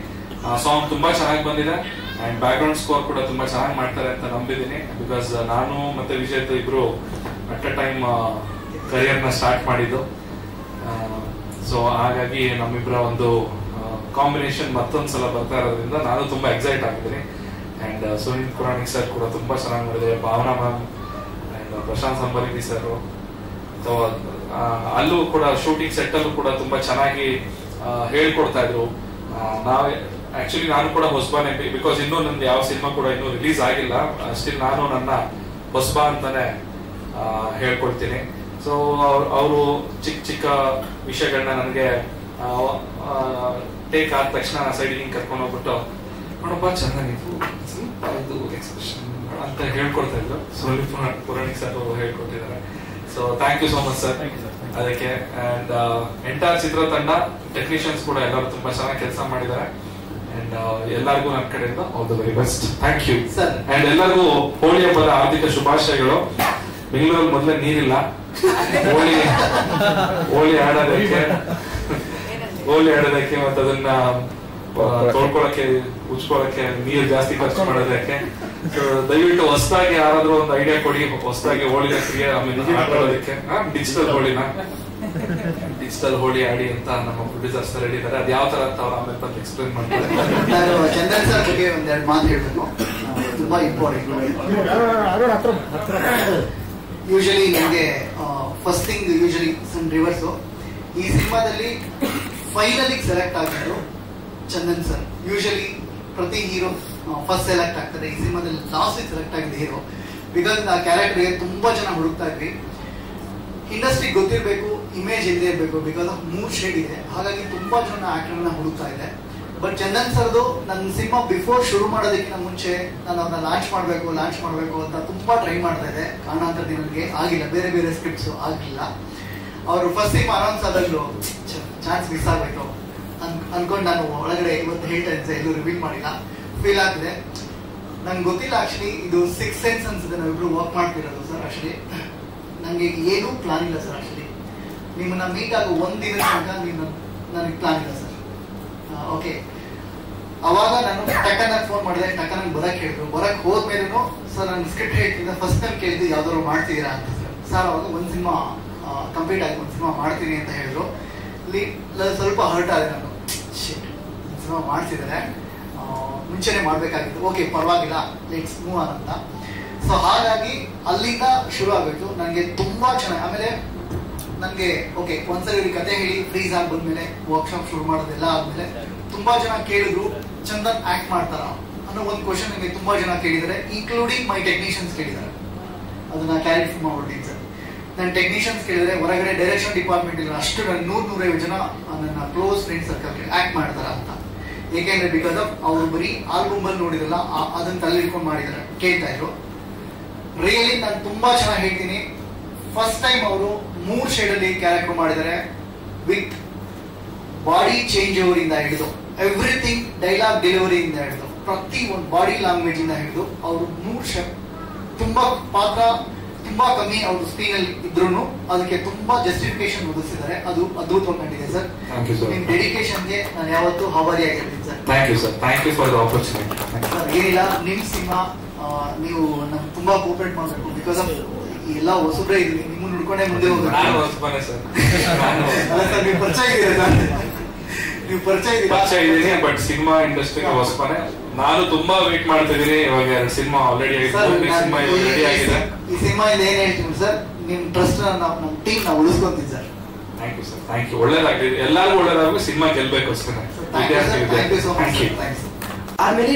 ಸಾಂಗ್ ತುಂಬಾ ಚೆನ್ನಾಗಿ ಬಂದಿದೆ. ಅಂಡ್ ಬ್ಯಾಕ್ ಗ್ರೌಂಡ್ ಸ್ಕೋರ್ ಕೂಡ ತುಂಬಾ ಚೆನ್ನಾಗಿ ಮಾಡ್ತಾರೆ ಅಂತ ನಂಬಿದ್ದೀನಿ. ಬಿಕಾಸ್ ನಾನು ಮತ್ತೆ ವಿಜಯ್ ಇಬ್ರು ಅಟ್ ಅ ಟೈಮ್ ಕರಿಯರ್ ನ ಸ್ಟಾರ್ಟ್ ಮಾಡಿದ್ದು. ಸೊ ಹಾಗಾಗಿ ನಮ್ಮಿಬ್ಬರ ಒಂದು ಕಾಂಬಿನೇಷನ್ ಮತ್ತೊಂದ್ಸಲ ಬರ್ತಾ ಇರೋದ್ರಿಂದ ನಾನು ತುಂಬಾ ಎಕ್ಸೈಟ್ ಆಗಿದ್ದೀನಿ. ಅಂಡ್ ಸುನೀಲ್ ಪುರಾಣಿಕ್ ಸರ್ ಕೂಡ ತುಂಬಾ ಚೆನ್ನಾಗಿ ಮಾಡಿದ್ದಾರೆ, Bhavana ma'am and Prashanth Sambargi sir. So ಅಲ್ಲೂ ಕೂಡ ಶೂಟಿಂಗ್ ಸೆಟ್ ಅಲ್ಲೂ ಕೂಡ ತುಂಬಾ ಚೆನ್ನಾಗಿ ಹೇಳ್ಕೊಡ್ತಾ ಇದ್ರು. ಆಕ್ಚುಲಿ ನಾನು ಕೂಡ ಹೊಸಬಾನೆ, ಬಿಕಾಸ್ ಇನ್ನೂ ನಂದು ಯಾವ ಸಿನಿಮಾ ಕೂಡ ಇನ್ನೂ ರಿಲೀಸ್ ಆಗಿಲ್ಲ. ಸ್ಟಿಲ್ ನಾನು ನನ್ನ ಹೊಸಬಾ ಅಂತಾನೆ ಹೇಳ್ಕೊಡ್ತೀನಿ. ಸೊ ಅವರು ಚಿಕ್ಕ ವಿಷಯಗಳನ್ನ ನನಗೆ ಟೇಕ್ ಆದ ತಕ್ಷಣ ಸೈಡ್ ಹಿಂಗ್ ಕರ್ಕೊಂಡು ಹೋಗ್ಬಿಟ್ಟು ನೋಡಪ್ಪ ಚೆನ್ನಾಗಿತ್ತು, ಸ್ವಲ್ಪ ಇದು ಎಕ್ಸ್ಪ್ರೆಷನ್ ಅಂತ ಹೇಳ್ಕೊಡ್ತಾ ಇದ್ರು. ಸುನೀಲ್ ಪುರಾಣಿಕ್ ಸರ್ ಅವರು ಹೇಳ್ಕೊಟ್ಟಿದ್ದಾರೆ. So thank you so much sir ಅದಕ್ಕೆ. ಅಂಡ್ ಎಂಟೈರ್ ಚಿತ್ರತಂಡ, ಟೆಕ್ನಿಷಿಯನ್ಸ್ ಕೂಡ ಎಲ್ಲರೂ ತುಂಬಾ ಚೆನ್ನಾಗಿ ಕೆಲಸ ಮಾಡಿದ್ದಾರೆ. ಅಂಡ್ ಎಲ್ಲರಿಗೂ ನನ್ನ ಕಡೆಯಿಂದ all the very best. Thank you. And ಎಲ್ಲರಿಗೂ ಹೋಳಿ ಹಬ್ಬದ ಆರ್ಥಿಕ ಶುಭಾಶಯಗಳು. ಬೆಂಗಳೂರಲ್ಲಿ ಮೊದಲೇ ನೀರಿಲ್ಲ, ಹೋಳಿ ಆಡೋದಕ್ಕೆ ಮತ್ತೆ ಅದನ್ನ ತೊಳ್ಕೊಳಕ್ಕೆ ಉಚ್ಕೊಳಕ್ಕೆ ನೀರು ಜಾಸ್ತಿ ಖರ್ಚು ಮಾಡೋದಕ್ಕೆ. ದಯವಿಟ್ಟು ಹೊಸದಾಗಿ ಯಾರಾದ್ರೂ ಒಂದು ಐಡಿಯಾ ಕೊಡಿ, ಹೊಸದಾಗಿ ಹೋಳಿನ ಕ್ರಿಯೆ ಆಡೋದಕ್ಕೆ. ಡಿಜಿಟಲ್ ಹೋಳಿ ಆಡಿ ಅಂತ ನಮ್ಮ ಪ್ರೊಡ್ಯೂಸರ್ಸ್ ಹೇಳಿದ್ದಾರೆ. ಅದ್ ಯಾವ ತರ ಅಂತ ಅವ್ರು ಆಮೇಲೆ ಬಂದು ಎಕ್ಸ್ಪ್ಲೇನ್ ಮಾಡ್ತಾರೆ. ನಾನು ಚಂದನ್ ಸರ್ ಬಗ್ಗೆ ಒಂದೆರಡು ಮಾತು ಹೇಳ್ಬೇಕು, ತುಂಬಾ ಇಂಪಾರ್ಟೆಂಟ್. ಯೂಶಲಿ ನನಗೆ first thing usually some reverse. ಈ ಸಿನಿಮಾದಲ್ಲಿ ಫೈನಲಿಗೆ ಸೆಲೆಕ್ಟ್ ಆಗಿದ್ರು ಚಂದನ್ ಸರ್. ಯೂಶಲಿ ಪ್ರತಿ ಹೀರೋ ಫಸ್ಟ್ ಸೆಲೆಕ್ಟ್ ಆಗ್ತಾರೆ, ಈ ಸಿನಿಮಾದಲ್ಲಿ ಲಾಸ್ಟ್ ಸೆಲೆಕ್ಟ್ ಆಗಿದೆ ಹೀರೋ. ಬಿಕಾಸ್ ಆ ಕ್ಯಾರೆಕ್ಟರ್ಗೆ ತುಂಬಾ ಜನ ಹುಡುಕ್ತಾ ಇದ್ವಿ. ಇಂಡಸ್ಟ್ರಿ ಗೊತ್ತಿರಬೇಕು, ಇಮೇಜ್ ಇಲ್ಲದೆ ಇರಬೇಕು. ಬಿಕಾಸ್ ಆಫ್ 3 ಶೇಡ್ ಇದೆ, ಹಾಗಾಗಿ ತುಂಬಾ ಜನ ಆಕ್ಟರ್ನ ಹುಡುಕ್ತಾ ಇದೆ. ಬಟ್ ಚಂದನ್ ಸರ್ದು ನನ್ನ ಸಿನಿಮಾ ಬಿಫೋರ್ ಶುರು ಮಾಡೋದಕ್ಕಿಂತ ಮುಂಚೆ ನಾನು ಅವ್ರನ್ನ ಲಾಂಚ್ ಮಾಡಬೇಕು ಅಂತ ತುಂಬಾ ಟ್ರೈ ಮಾಡ್ತಾ ಇದ್ದೆ. ಕಾರಣಾಂತರದಿಂದ ನನಗೆ ಆಗಿಲ್ಲ, ಬೇರೆ ಬೇರೆ ಸ್ಕ್ರಿಪ್ಟ್ಸ್ ಆಗಿಲ್ಲ. ಅವರು ಫಸ್ಟ್ ಸಿನಿಮಾ ಅನೌನ್ಸ್ ಆದಾಗಲೂ ಚಾನ್ಸ್ ಮಿಸ್ ಆಗಬೇಕು ಅನ್ಕೊಂಡು ನಾನು ಒಳಗಡೆ ಇವತ್ತು ಹೇಳ್ತಾ ಇದ್ದೆ, ಎಲ್ಲೂ ರಿವೀಲ್ ಮಾಡಿಲ್ಲ. ಫೀಲ್ ಆಗ್ತಿದೆ. ನಂಗೆ ಗೊತ್ತಿಲ್ಲ ಆಕ್ಚುಲಿ, ಇದು 6th ಸೆನ್ಸ್ ಅನ್ಸುತ್ತೆ ನಾವಿಬ್ರು ವರ್ಕ್ ಮಾಡ್ತಿರೋದು ಸರ್. ಆಕ್ಚುಲಿ ನನಗೆ ಏನೂ ಪ್ಲಾನ್ ಇಲ್ಲ ಸರ್. ಆಕ್ಚುಲಿ ನಿಮ್ಮನ್ನ ಮೀಟ್ ಆಗೋ ಒಂದಿನ ತನಕ ನನಗೆ ಪ್ಲಾನ್ ಇಲ್ಲ ಸರ್. ಓಕೆ, ಅವಾಗ ನಾನು ಟಕ್ಕನಾಗಿ ಫೋನ್ ಮಾಡಿದೆ, ಟಕ್ಕನಾಗಿ ಬರಕ್ ಹೇಳಿದ್ರು. ಬರಕ್ ಹೋದ್ಮೇಲೂ ಸರ್ ನಾನು ಸ್ಕ್ರಿಪ್ಟ್ ಹೇಳ್ತಿದ್ದೆ. ಫಸ್ಟ್ ಟೈಮ್ ಕೇಳಿದ್ದು ಯಾವ್ದಾದ್ರು ಮಾಡ್ತಿದ್ದೀರಾ ಅಂತ ಸರ್. ಅವಾಗ ಒಂದು ಸಿನಿಮಾ ಕಂಪ್ಲೀಟ್ ಆಗಿ ಒಂದು ಸಿನಿಮಾ ಮಾಡ್ತೀನಿ ಅಂತ ಹೇಳಿದ್ರು. ಸ್ವಲ್ಪ ಹರ್ಟ್ ಆಗಿದೆ ನಾನು. ಸಿನಿಮಾ ಮಾಡ್ತಿದ್ದಾರೆ, ಮುಂಚೆನೆ ಮಾಡ್ಬೇಕಾಗಿತ್ತು. ಓಕೆ ಪರವಾಗಿಲ್ಲ, ಲೆಟ್ಸ್ ಮೂವ್ ಆನ್ ಅಂತ. ಸೊ ಹಾಗಾಗಿ ಅಲ್ಲಿಂದ ಶುರು ಆಗಬೇಕು. ನನಗೆ ತುಂಬಾ ಚೆನ್ನಾಗಿ. ಆಮೇಲೆ ನನಗೆ ಓಕೆ ಒಂದ್ಸರಿ ಕತೆ ಹೇಳಿ ಫ್ರೀಸ್ ಆಗಿ ಬಂದ್ಮೇಲೆ ವರ್ಕ್ಶಾಪ್ ಶುರು ಮಾಡೋದೆಲ್ಲ ಆದ್ಮೇಲೆ ತುಂಬಾ ಜನ ಕೇಳಿದ್ರು ಚಂದನ್ ಆಕ್ಟ್ ಮಾಡ್ತಾರ ಅನ್ನೋ ಒಂದು ಕ್ವಶನ್ ನನಗೆ ತುಂಬಾ ಜನ ಕೇಳಿದ್ದಾರೆ, ಇನ್ಕ್ಲೂಡಿಂಗ್ ಮೈ ಟೆಕ್ನಿಷಿಯನ್ಸ್ ಕೇಳಿದ್ದಾರೆ. ಅದನ್ನ ಕ್ಲಾರಿಫೈ ಮಾಡ್ಬಿಡ್ತೀನಿ ಸರ್. ನನ್ನ ಟೆಕ್ನಿಷಿಯನ್ಸ್ ಕೇಳಿದ್ರೆ ಹೊರಗಡೆ ಡೈರೆಕ್ಷನ್ ಡಿಪಾರ್ಟ್ಮೆಂಟ್ ಇಲ್ಲ, ಅಷ್ಟು ನನ್ನ 100-150 ಜನ ನನ್ನ ಕ್ಲೋಸ್ ಫ್ರೆಂಡ್ ಸರ್ಕಲ್ ಆಕ್ಟ್ ಮಾಡ್ತಾರ ಅಂತ. ಏಕೆಂದ್ರೆ ಬಿಕಾಸ್ ಆಫ್ ಅವ್ರು ಬರೀ ಆಲ್ಬಮ್ ಅಲ್ಲಿ ನೋಡಿದ್ರಲ್ಲ, ಅದನ್ನ ತಲೆ ಇಟ್ಕೊಂಡು ಮಾಡಿದಾರೆ, ಕೇಳ್ತಾ ಇದ್ರು. ರಿಯಲಿ ನಾನು ತುಂಬಾ ಚೆನ್ನಾಗಿ ಹೇಳ್ತೀನಿ. ಫಸ್ಟ್ ಟೈಮ್ ಅವರು 3 ಶೇಡ್ ಅಲ್ಲಿ ಕ್ಯಾರೆಕ್ಟರ್ ಮಾಡಿದ್ದಾರೆ. ವಿತ್ ಬಾಡಿ ಚೇಂಜ್ ಓವರ್ ಇಂದ ಹಿಡಿದು ಎವ್ರಿಥಿಂಗ್, ಡೈಲಾಗ್ ಡೆಲಿವರಿ ಇಂದ ಹಿಡಿದು ಪ್ರತಿ ಒಂದು ಬಾಡಿ ಲ್ಯಾಂಗ್ವೇಜ್ ಇಂದ ಹಿಡಿದು ಅವರು 3 ಶೇಡ್. ತುಂಬಾ ಪಾತ್ರ ತುಂಬಾ ಕಮ್ಮಿ ಅವ್ರ ಸ್ಕ್ರೀನ್ ಅಲ್ಲಿ ಇದ್ರು ಅದಕ್ಕೆ ತುಂಬಾ ಜಸ್ಟಿಫಿಕೇಶನ್ ಒದಗಿಸಿದ್ದಾರೆ. ಅದು ಅದ್ಭುತವಾಗಿ ಕಂಡಿದೆ ಸರ್. ನಿಮ್ ಡೆಡಿಕೇಶನ್ಗೆ ನಾನು ಯಾವತ್ತೂ ಆಭಾರಿಯಾಗಿರ್ತೀನಿ sir. Thank you sir, thank you for the opportunity. ಏನಿಲ್ಲ, ನಿಮ್ ಸಿನಿಮಾ ನೀವು ನಮ್ಗೆ ತುಂಬಾ ಕೋಪರೇಟ್ ಮಾಡಬೇಕು. ಬಿಕಾಸ್ ಆಫ್ ಎಲ್ಲ ಹೊಸಬ್ರೇ ಇದ್ವಿ, ನಿಮ್ಮನ್ನ ಹುಡ್ಕೊಂಡೆ ಮುಂದೆ ಹೋಗ್ಬೇಕು. ನೀವು ಪರಿಚಯ ಇದ್ದೀರಾ? ನೀವು ಪರಿಚಯ ಇದ್ದೀನಿ, ಬಟ್ ಸಿನಿಮಾ ಇಂಡಸ್ಟ್ರಿಗೆ ಹೊಸಬನೇ. ನಾನು ತುಂಬಾ ವೇಟ್ ಮಾಡ್ತಿದ್ದೀನಿ. ಇವಾಗ ಸಿನಿಮಾ ಆಲ್ರೆಡಿ ಸಿನಿಮಾ ರೆಡಿ ಆಗಿದೆ. ಈ ಸಿನಿಮಾ ಇಂದ ಏನ್ ಹೇಳ್ತೀನಿ ಸರ್, ನಿಮ್ ಟ್ರಸ್ಟ್ ನಮ್ಮ ಟೀಮ್ ನಾವು ಉಳಿಸ್ಕೊಂತೀವಿ sir. Thank you sir, thank you. ಒಳ್ಳೇದಾಗ್ಲಿ, ಎಲ್ಲರಿಗೂ ಒಳ್ಳೇದಾಗಬೇಕು. ಸಿನಿಮಾ ಗೆಲ್ಬೇಕು ಅಷ್ಟೇ. ಆಮೇಲೆ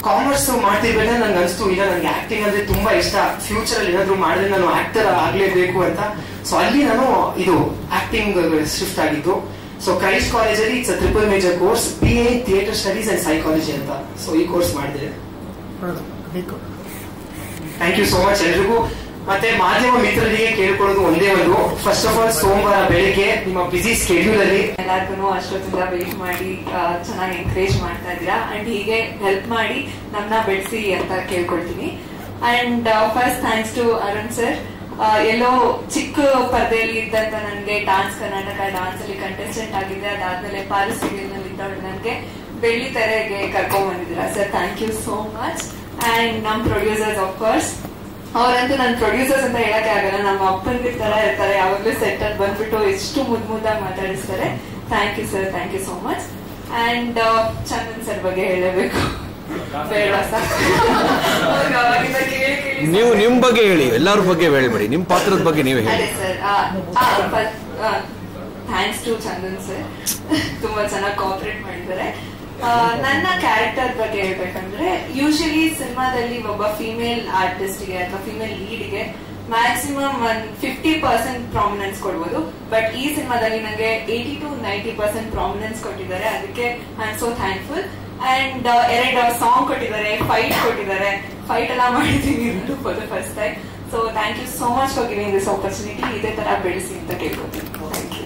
ಕಾಮರ್ಸ್ ಮಾಡ್ತಿರ್ಬೇಕಾದ್ರೆ ನನ್ಗೆ ಅನಿಸ್ತು, ಇಲ್ಲ ನನಗೆ ಆಕ್ಟಿಂಗ್ ಅಂದ್ರೆ ತುಂಬಾ ಇಷ್ಟ, ಫ್ಯೂಚರ್ ಅಲ್ಲಿ ಏನಾದ್ರು ಮಾಡಿದ್ರೆ ನಾನು ಆಕ್ಟರ್ ಆಗ್ಲೇಬೇಕು ಅಂತ. ಸೊ ಅಲ್ಲಿ ನಾನು ಇದು ಆಕ್ಟಿಂಗ್ ಶಿಫ್ಟ್ ಆಗಿದ್ದು. ಸೊ ಕ್ರೈಸ್ಟ್ ಕಾಲೇಜಲ್ಲಿ it's triple major course, BA theatre studies and psychology ಅಂತ. ಸೊ ಈ ಕೋರ್ಸ್ ಮಾಡಿದೆ. ಥ್ಯಾಂಕ್ ಯು ಸೋ ಮಚ್ ಎಲ್ರಿಗೂ. ಮತ್ತೆ ಮಾಧ್ಯಮ ಮಿತ್ರರಿಗೆ ಕೇಳ್ಕೊಳ್ಳೋದು ಒಂದೇ ಒಂದು, ಫಸ್ಟ್ ಆಫ್ ಆಲ್ ಸೋಮವಾರ ಬೆಳಿಗ್ಗೆ ನಿಮ್ಮ ಬಿಸಿ ಸ್ಕೆಡ್ಯೂಲ್ ಅಲ್ಲಿ ಎಲ್ಲರಿಗೂ ಅಷ್ಟೊತ್ತಿಂದ ವೇಟ್ ಮಾಡಿ ಚೆನ್ನಾಗಿ ಎಂಕರೇಜ್ ಮಾಡ್ತಾ ಇದ್ದೀರಾ ಅಂಡ್ ಹೀಗೆ ಹೆಲ್ಪ್ ಮಾಡಿ ನಮ್ಮನ್ನ ಬೆಳೆಸಿ ಅಂತ ಕೇಳ್ಕೊಳ್ತೀನಿ. And first thanks to Arun sir. ಎಲ್ಲೋ ಚಿಕ್ಕ ಪರದೆಯಲ್ಲಿ ಇದ್ದಂತ ನನಗೆ ಡಾನ್ಸ್ ಕರ್ನಾಟಕ ಡಾನ್ಸ್ ಅಲ್ಲಿ ಕಂಟೆಸ್ಟೆಂಟ್ ಆಗಿದ್ದೆ. ಅದಾದ್ಮೇಲೆ ಪಾರು ಸೀರಿಯಲ್ ನಲ್ಲಿ ಇದ್ದವಳು ನನಗೆ ಬೆಳ್ಳಿ ತೆರೆಗೆ ಕರ್ಕೊಂಡ್ ಬಂದಿದ್ದೀರಾ ಸರ್. Thank you so much. And ನಮ್ ಪ್ರೊಡ್ಯೂಸರ್ಸ್ ಆಫ್ ಕೋರ್ಸ್, ಅವರಂತೂ ನನ್ನ ಪ್ರೊಡ್ಯೂಸರ್ಸ್ ಅಂತ ಹೇಳಕ್ಕೆ ಆಗಲ್ಲ, ನಮ್ಮ ಅಪ್ಪನ ತರ ಇರ್ತಾರೆ. ಯಾವಾಗ್ಲೂ ಸೆಟ್ ಅಲ್ಲಿ ಬಂದ್ಬಿಟ್ಟು ಎಷ್ಟು ಮುದ್ದಾಗಿ ಮಾತಾಡಿಸ್ತಾರೆ. Thank you sir, thank you so much. And Chandan sir ಬಗ್ಗೆ ಹೇಳಬೇಕು, ನೀವು ನಿಮ್ ಬಗ್ಗೆ ಹೇಳಿ, ಎಲ್ಲರ ಬಗ್ಗೆ ಹೇಳ್ಬೇಡಿ, ನಿಮ್ ಪಾತ್ರದ ಬಗ್ಗೆ ನೀವು ಹೇಳಿ. ಅದೇ sir, thanks to Chandan sir, ತುಂಬಾ ಚೆನ್ನಾಗಿ ಕೋಆಪರೇಟ್ ಮಾಡಿದ್ದಾರೆ. ನನ್ನ ಕ್ಯಾರೆಕ್ಟರ್ ಬಗ್ಗೆ ಹೇಳ್ಬೇಕಂದ್ರೆ, ಯೂಶಲಿ ಸಿನಿಮಾದಲ್ಲಿ ಒಬ್ಬ ಫಿಮೇಲ್ ಆರ್ಟಿಸ್ಟ್ಗೆ ಅಥವಾ ಫಿಮೇಲ್ ಲೀಡ್ಗೆ ಮ್ಯಾಕ್ಸಿಮಮ್ 50% ಪ್ರಾಮಿನೆನ್ಸ್ ಕೊಡ್ಬೋದು. ಬಟ್ ಈ ಸಿನಿಮಾದಲ್ಲಿ ನನಗೆ 80 to 90% ಪ್ರಾಮಿನೆನ್ಸ್ ಕೊಟ್ಟಿದ್ದಾರೆ. ಅದಕ್ಕೆ I am so thankful. And 2 song ಕೊಟ್ಟಿದ್ದಾರೆ, ಫೈಟ್ ಕೊಟ್ಟಿದ್ದಾರೆ. ಫೈಟ್ ಎಲ್ಲ ಮಾಡಿದ್ದೀನಿ for the first time. So thank you so much for giving this opportunity. ಇದೇ ತರ ಬೆಳೆಸಿ ಅಂತ ಕೇಳ್ಕೊತೀನಿ. Thank you.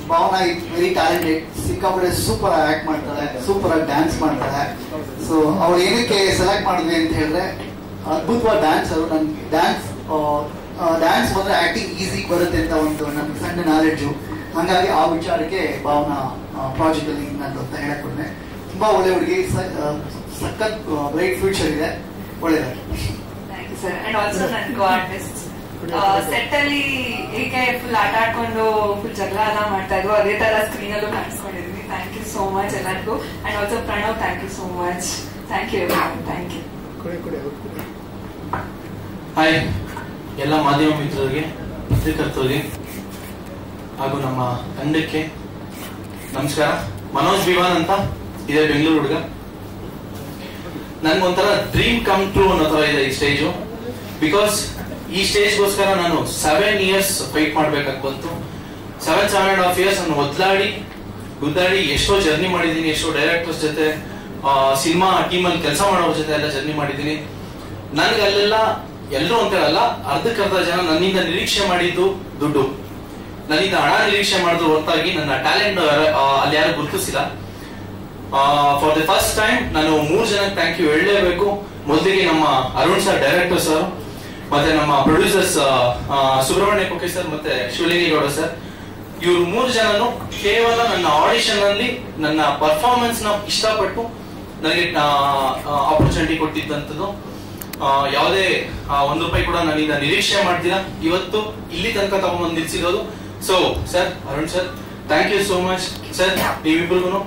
Bhavana very talented, ಸಿಕ್ಕಾಪಟ್ಟೆ ಸೂಪರ್ ಆಗಿ ಆಕ್ಟ್ ಮಾಡ್ತಾಳೆ, ಸೂಪರ್ ಆಗಿ ಡ್ಯಾನ್ಸ್ ಮಾಡ್ತಾಳೆ. ಸೊ ಅವ್ರು ಏನಕ್ಕೆ ಸೆಲೆಕ್ಟ್ ಮಾಡಿದ್ವಿ ಅಂತ ಹೇಳಿದ್ರೆ, ಅದ್ಭುತವಾದ ಡ್ಯಾನ್ಸ್. ಅವರು ನನ್ಗೆ ಡ್ಯಾನ್ಸ್ ಬಂದ್ರೆ ಆಕ್ಟಿಂಗ್ ಈಸಿ ಬರುತ್ತೆ ಅಂತ ಒಂದು ನಮ್ಗೆ ಸಣ್ಣ ನಾಲೆಡ್ಜು. ಹಂಗಾಗಿ ಆ ವಿಚಾರಕ್ಕೆ ಭಾವನಾ ಪ್ರಾಜೆಕ್ಟ್ ಅಲ್ಲಿ ನಾನು ಅಂತ ಹೇಳಕ್ ಕೊಟ್ಟೆ. ತುಂಬಾ ಒಳ್ಳೆ ಹುಡುಗಿ, ಸಖತ್ ಬ್ರೈಟ್ ಫ್ಯೂಚರ್ ಇದೆ, ಒಳ್ಳೆದಾಗಿ. Thank you sir. And also ನನ್ನ ಕೋ ಆರ್ಟಿಸ್ಟ್ ಸೆಟ್ ಅಲ್ಲಿ ಹೀಗೆ ಫುಲ್ ಆಟ ಆಡ್ಕೊಂಡು ಫುಲ್ ಜಗಳ ಎಲ್ಲ ಮಾಡ್ತಾ ಇದ್ರು, ಅದೇ ತರ ಸ್ಕ್ರೀನ್ ಅಲ್ಲೂ ಕಾಣಿಸ್ಕೊಂಡಿದ್ವಿ. ಥ್ಯಾಂಕ್ ಯು ಸೋ ಮಚ್ ಎಲ್ಲರಿಗೂ. And also Pranav, thank you so much. Thank you, thank you. Hi ಎಲ್ಲ ಮಾಧ್ಯಮ ಮಿತ್ರರಿಗೆ, ಪತ್ರಕರ್ತರಿಗೆ ಹಾಗೂ ನಮ್ಮ ತಂಡಕ್ಕೆ ನಮಸ್ಕಾರ. ಮನೋಜ್ ವಿವಾನ್ ಅಂತ ಇದೆ, ಬೆಂಗಳೂರು ಹುಡುಗ. ನನ್ಗೊಂಥರ ಡ್ರೀಮ್ ಕಮ್ ಟ್ರೂ ಅನ್ನೋ ತರ ಇದೆ ಈ ಸ್ಟೇಜು. ಬಿಕಾಸ್ ಈ ಸ್ಟೇಜ್ಗೋಸ್ಕರ ನಾನು 7 years ಫೈಟ್ ಮಾಡ್ಬೇಕಾಗಿ ಬಂತು. 7.5 years ನಾನು ಒದ್ಲಾಡಿ ಗುದ್ದಾಡಿ ಎಷ್ಟೋ ಜರ್ನಿ ಮಾಡಿದ್ದೀನಿ, ಎಷ್ಟೋ ಡೈರೆಕ್ಟರ್ಸ್ ಜೊತೆ, ಸಿನಿಮಾ ಟೀಮಲ್ಲಿ ಕೆಲಸ ಮಾಡೋರ ಜೊತೆ ಎಲ್ಲ ಜರ್ನಿ ಮಾಡಿದ್ದೀನಿ. ನನ್ಗೆ ಅಲ್ಲೆಲ್ಲ ಎಲ್ಲರೂ ಅಂತ ಹೇಳಲ್ಲ, ಅರ್ಧಕ್ಕರ್ಧ ಜನ ನನ್ನಿಂದ ನಿರೀಕ್ಷೆ ಮಾಡಿದ್ದು ದುಡ್ಡು, ನನ್ನಿಂದ ಹಣ ನಿರೀಕ್ಷೆ ಮಾಡಿದ್ರು ಹೊರತಾಗಿ ನನ್ನ ಟ್ಯಾಲೆಂಟ್ ಅಲ್ಲಿ ಯಾರು ಗುರುತಿಸಿಲ್ಲ. ಫಾರ್ ದಿ ಫಸ್ಟ್ ಟೈಮ್ ನಾನು 3 ಜನಕ್ಕೆ ಥ್ಯಾಂಕ್ ಯು ಹೇಳಲೇಬೇಕು. ಮೊದಲಿಗೆ ನಮ್ಮ ಅರುಣ್ ಸರ್, ಡೈರೆಕ್ಟರ್ ಸರ್, ಮತ್ತೆ ನಮ್ಮ ಪ್ರೊಡ್ಯೂಸರ್ಸ್ ಸುಬ್ರಹ್ಮಣ್ಯ ಕುಕ್ಕೆ ಸರ್ ಮತ್ತೆ ಶಿವಲಿಂಗೇಗೌಡ ಸರ್. ಇವ್ರು 3 ಜನನು ಕೇವಲ ನನ್ನ ಆಡಿಷನ್ ಅಲ್ಲಿ ನನ್ನ ಪರ್ಫಾರ್ಮೆನ್ಸ್ ನ ಇಷ್ಟಪಟ್ಟು ನನಗೆ ಆಪರ್ಚುನಿಟಿ ಕೊಟ್ಟಿದ್ದಂಥದ್ದು. ಯಾವುದೇ ₹1 ಕೂಡ ನನ್ನಿಂದ ನಿರೀಕ್ಷೆ ಮಾಡ್ತೀರಾ ಇವತ್ತು ಇಲ್ಲಿ ತನಕ ತಗೊಂಡ್ಬಂದು ನಿಲ್ಸಿರೋದು. So sir, Arun sir, thank you so much sir. ನೀವಿಬ್ಬರಿಗೂ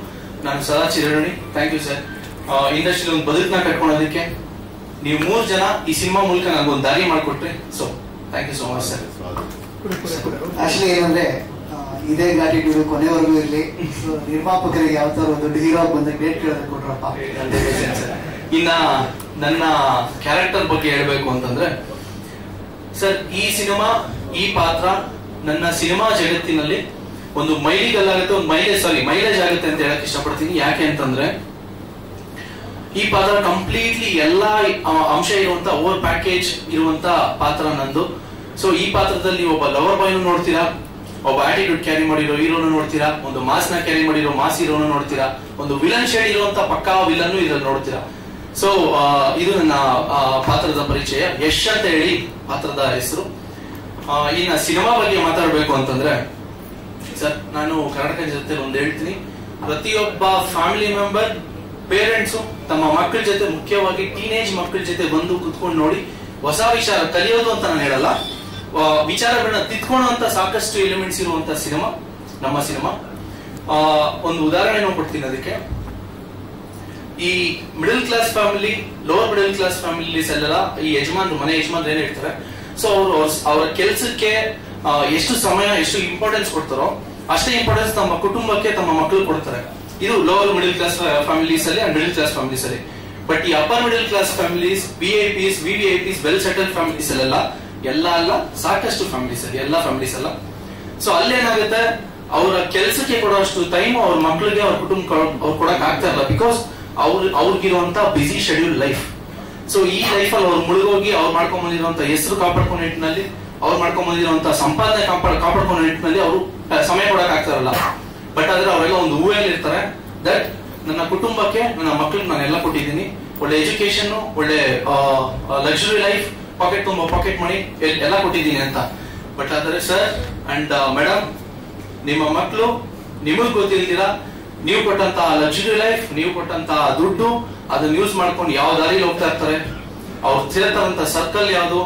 ನಾನು ಸದಾ ಚಿರಋಣಿ. Thank you sir. ಇಂಡಸ್ಟ್ರಿ ಒಂದು ಬದುಕನ್ನ ಕಟ್ಕೊಳೋದಕ್ಕೆ ನೀವು 3 ಜನ ಈ ಸಿನಿಮಾ ಮೂಲಕ ನನಗೊಂದು ದಾರಿ ಮಾಡಿಕೊಟ್ರಿ. So thank you so much sir. Actually ಏನಂದ್ರೆ ಇದೇ ಗ್ರಾಟಿಟ್ಯೂಡ್ ಕೊನೆವರೆಗೂ ಇರ್ಲಿ. ಸೊ ನಿರ್ಮಾಪಕರಿಗೆ ಯಾವ ತರ ಒಂದು ದೊಡ್ಡ ಹೀರೋ ಬಂದ ಡೇಟ್ ಕೇಳೋದಕ್ಕೆ ಕೊಟ್ರಪ್ಪ. ಇನ್ನ ನನ್ನ ಕ್ಯಾರೆಕ್ಟರ್ ಬಗ್ಗೆ ಹೇಳ್ಬೇಕು ಅಂತಂದ್ರೆ ಸರ್, ಈ ಸಿನಿಮಾ, ಈ ಪಾತ್ರ ನನ್ನ ಸಿನಿಮಾ ಜಗತ್ತಿನಲ್ಲಿ ಒಂದು ಮೈಲಿಗಲ್ಲಾಗುತ್ತೆ, ಒಂದು ಮೈಲೇಜ್ ಆಗುತ್ತೆ ಅಂತ ಹೇಳಕ್ ಇಷ್ಟಪಡ್ತೀನಿ. ಯಾಕೆ ಅಂತಂದ್ರೆ ಈ ಪಾತ್ರ ಕಂಪ್ಲೀಟ್ಲಿ ಎಲ್ಲಾ ಅಂಶ ಇರುವಂತ ಓವರ್ ಪ್ಯಾಕೇಜ್ ಇರುವಂತ ಪಾತ್ರ ನಂದು. ಸೊ ಈ ಪಾತ್ರದಲ್ಲಿ ಒಬ್ಬ ಲವರ್ ಬಾಯ್ನು ನೋಡ್ತೀರಾ, ಒಬ್ಬ ಆಟಿಟ್ಯೂಡ್ ಕ್ಯಾರಿ ಮಾಡಿರೋ ಹೀರೋನು ನೋಡ್ತೀರಾ, ಒಂದು ಮಾಸ್ ನ ಕ್ಯಾರಿ ಮಾಡಿರೋ ಮಾಸ್ ಹೀರೋನು ನೋಡ್ತೀರಾ, ಒಂದು ವಿಲನ್ ಶೇಡ್ ಇರುವಂತ ಪಕ್ಕಾ ವಿಲನ್ ಇದ್ರಲ್ಲಿ ನೋಡ್ತೀರಾ. ಸೊ ಇದು ನನ್ನ ಪಾತ್ರದ ಪರಿಚಯ. ಯಶ್ ಅಂತ ಹೇಳಿ ಪಾತ್ರದ ಹೆಸರು. ಇನ್ನ ಸಿನಿಮಾ ಬಗ್ಗೆ ಮಾತಾಡ್ಬೇಕು ಅಂತಂದ್ರೆ ಸರ್, ನಾನು ಕರ್ನಾಟಕ ಜೊತೆ ಒಂದು ಹೇಳ್ತೀನಿ, ಪ್ರತಿಯೊಬ್ಬ ಫ್ಯಾಮಿಲಿ ಮೆಂಬರ್, ಪೇರೆಂಟ್ಸು ತಮ್ಮ ಮಕ್ಕಳ ಜೊತೆ, ಮುಖ್ಯವಾಗಿ ಟೀನೇಜ್ ಮಕ್ಕಳ ಜೊತೆ ಬಂದು ಕುತ್ಕೊಂಡು ನೋಡಿ ಹೊಸ ವಿಚಾರ ಕಲಿಯೋದು ಅಂತ ನಾನು ಹೇಳಲ್ಲ, ವಿಚಾರಗಳನ್ನ ತಿದ್ಕೊಳ್ಳುವಂತ ಸಾಕಷ್ಟು ಎಲಿಮೆಂಟ್ಸ್ ಇರುವಂತ ಸಿನಿಮಾ ನಮ್ಮ ಸಿನಿಮಾ. ಒಂದು ಉದಾಹರಣೆ ಕೊಡ್ತೀನಿ ಅದಕ್ಕೆ. ಈ middle class family, lower middle class families ಅಲ್ಲೆಲ್ಲ ಈ ಮನೆ ಯಜಮಾನ್ರು ಏನ್ ಹೇಳ್ತಾರೆ, ಸೊ ಅವರ ಕೆಲಸಕ್ಕೆ ಎಷ್ಟು ಸಮಯ, ಎಷ್ಟು ಇಂಪಾರ್ಟೆನ್ಸ್ ಕೊಡ್ತಾರೋ ಅಷ್ಟೇ ಇಂಪಾರ್ಟೆನ್ಸ್ ತಮ್ಮ ಕುಟುಂಬಕ್ಕೆ, ತಮ್ಮ ಮಕ್ಕಳು ಕೊಡ್ತಾರೆ. ಇದು ಲೋವರ್ ಮಿಡಲ್ ಕ್ಲಾಸ್ ಫ್ಯಾಮಿಲೀಸ್ ಅಲ್ಲಿ ಅಂಡ್ ಮಿಡಲ್ ಕ್ಲಾಸ್ ಫ್ಯಾಮಿಲೀಸ್ ಅಲ್ಲಿ. ಬಟ್ ಈ upper middle class families, VIPs, VVIPs, well settle families ಅಲ್ಲೆಲ್ಲ ಅಲ್ಲ, ಸಾಕಷ್ಟು ಫ್ಯಾಮಿಲೀಸ್ ಅಲ್ಲಿ, ಎಲ್ಲಾ ಫ್ಯಾಮಿಲೀಸ್ ಅಲ್ಲ. ಸೊ ಅಲ್ಲೇನಾಗುತ್ತೆ, ಅವರ ಕೆಲಸಕ್ಕೆ ಕೊಡೋಷ್ಟು ಟೈಮ್ ಅವ್ರ ಮಕ್ಕಳಿಗೆ, ಅವ್ರ ಕುಟುಂಬ ಅವ್ರು ಕೊಡಕ್ ಆಗ್ತಾ ಇಲ್ಲ. ಬಿಕಾಸ್ ಅವ್ರಿಗಿರುವಂತ ಬಿಸಿ ಶೆಡ್ಯೂಲ್ ಲೈಫ್. ಸೊ ಈ ಲೈಫ್ ಅಲ್ಲಿ ಅವ್ರು ಮುಳುಗೋಗಿ ಅವ್ರು ಮಾಡ್ಕೊಂಡ್ ಬಂದಿರುವಂತ ಹೆಸರು ಕಾಪಾಡ್ಕೊಂಡ ನಿಟ್ಟಿನಲ್ಲಿ, ಅವ್ರು ಮಾಡ್ಕೊಂಡ್ ಬಂದಿರುವಂತ ಸಂಪಾದನೆ ಕಾಪಾಡ್ಕೊಂಡ ನಿಟ್ಟಿನಲ್ಲಿ ಅವರು ಸಮಯ ಕೊಡಕ್ ಆಗ್ತಾರಲ್ಲ. ಬಟ್ ಆದ್ರೆ ಅವರೆಲ್ಲ ಒಂದು ಊಹೆಯಲ್ಲಿ ಇರ್ತಾರೆ, ದಟ್ ನನ್ನ ಕುಟುಂಬಕ್ಕೆ, ನನ್ನ ಮಕ್ಳಿಗೆ ನಾನು ಎಲ್ಲ ಕೊಟ್ಟಿದ್ದೀನಿ, ಒಳ್ಳೆ ಎಜುಕೇಶನ್, ಒಳ್ಳೆ ಲಕ್ಸುರಿ ಲೈಫ್, ಪಾಕೆಟ್ ತುಂಬ ಪಾಕೆಟ್ ಮನಿ ಎಲ್ಲ ಕೊಟ್ಟಿದ್ದೀನಿ ಅಂತ. ಬಟ್ ಆದ್ರೆ ಸರ್ ಅಂಡ್ ಮೇಡಮ್, ನಿಮ್ಮ ಮಕ್ಕಳು ನಿಮಗ್ ಗೊತ್ತಿಲ್ದಿರಾ ನೀವು ಕೊಟ್ಟಂತ ಲಕ್ಸುರಿ ಲೈಫ್, ನೀವು ಕೊಟ್ಟಂತ ದುಡ್ಡು, ಅದನ್ನ ಯೂಸ್ ಮಾಡ್ಕೊಂಡು ಯಾವ ದಾರಿಲಿ ಹೋಗ್ತಾ ಇರ್ತಾರೆ, ಅವ್ರು ಸೇರ್ತಾರಂತ ಸರ್ಕಲ್ ಯಾವ್ದು,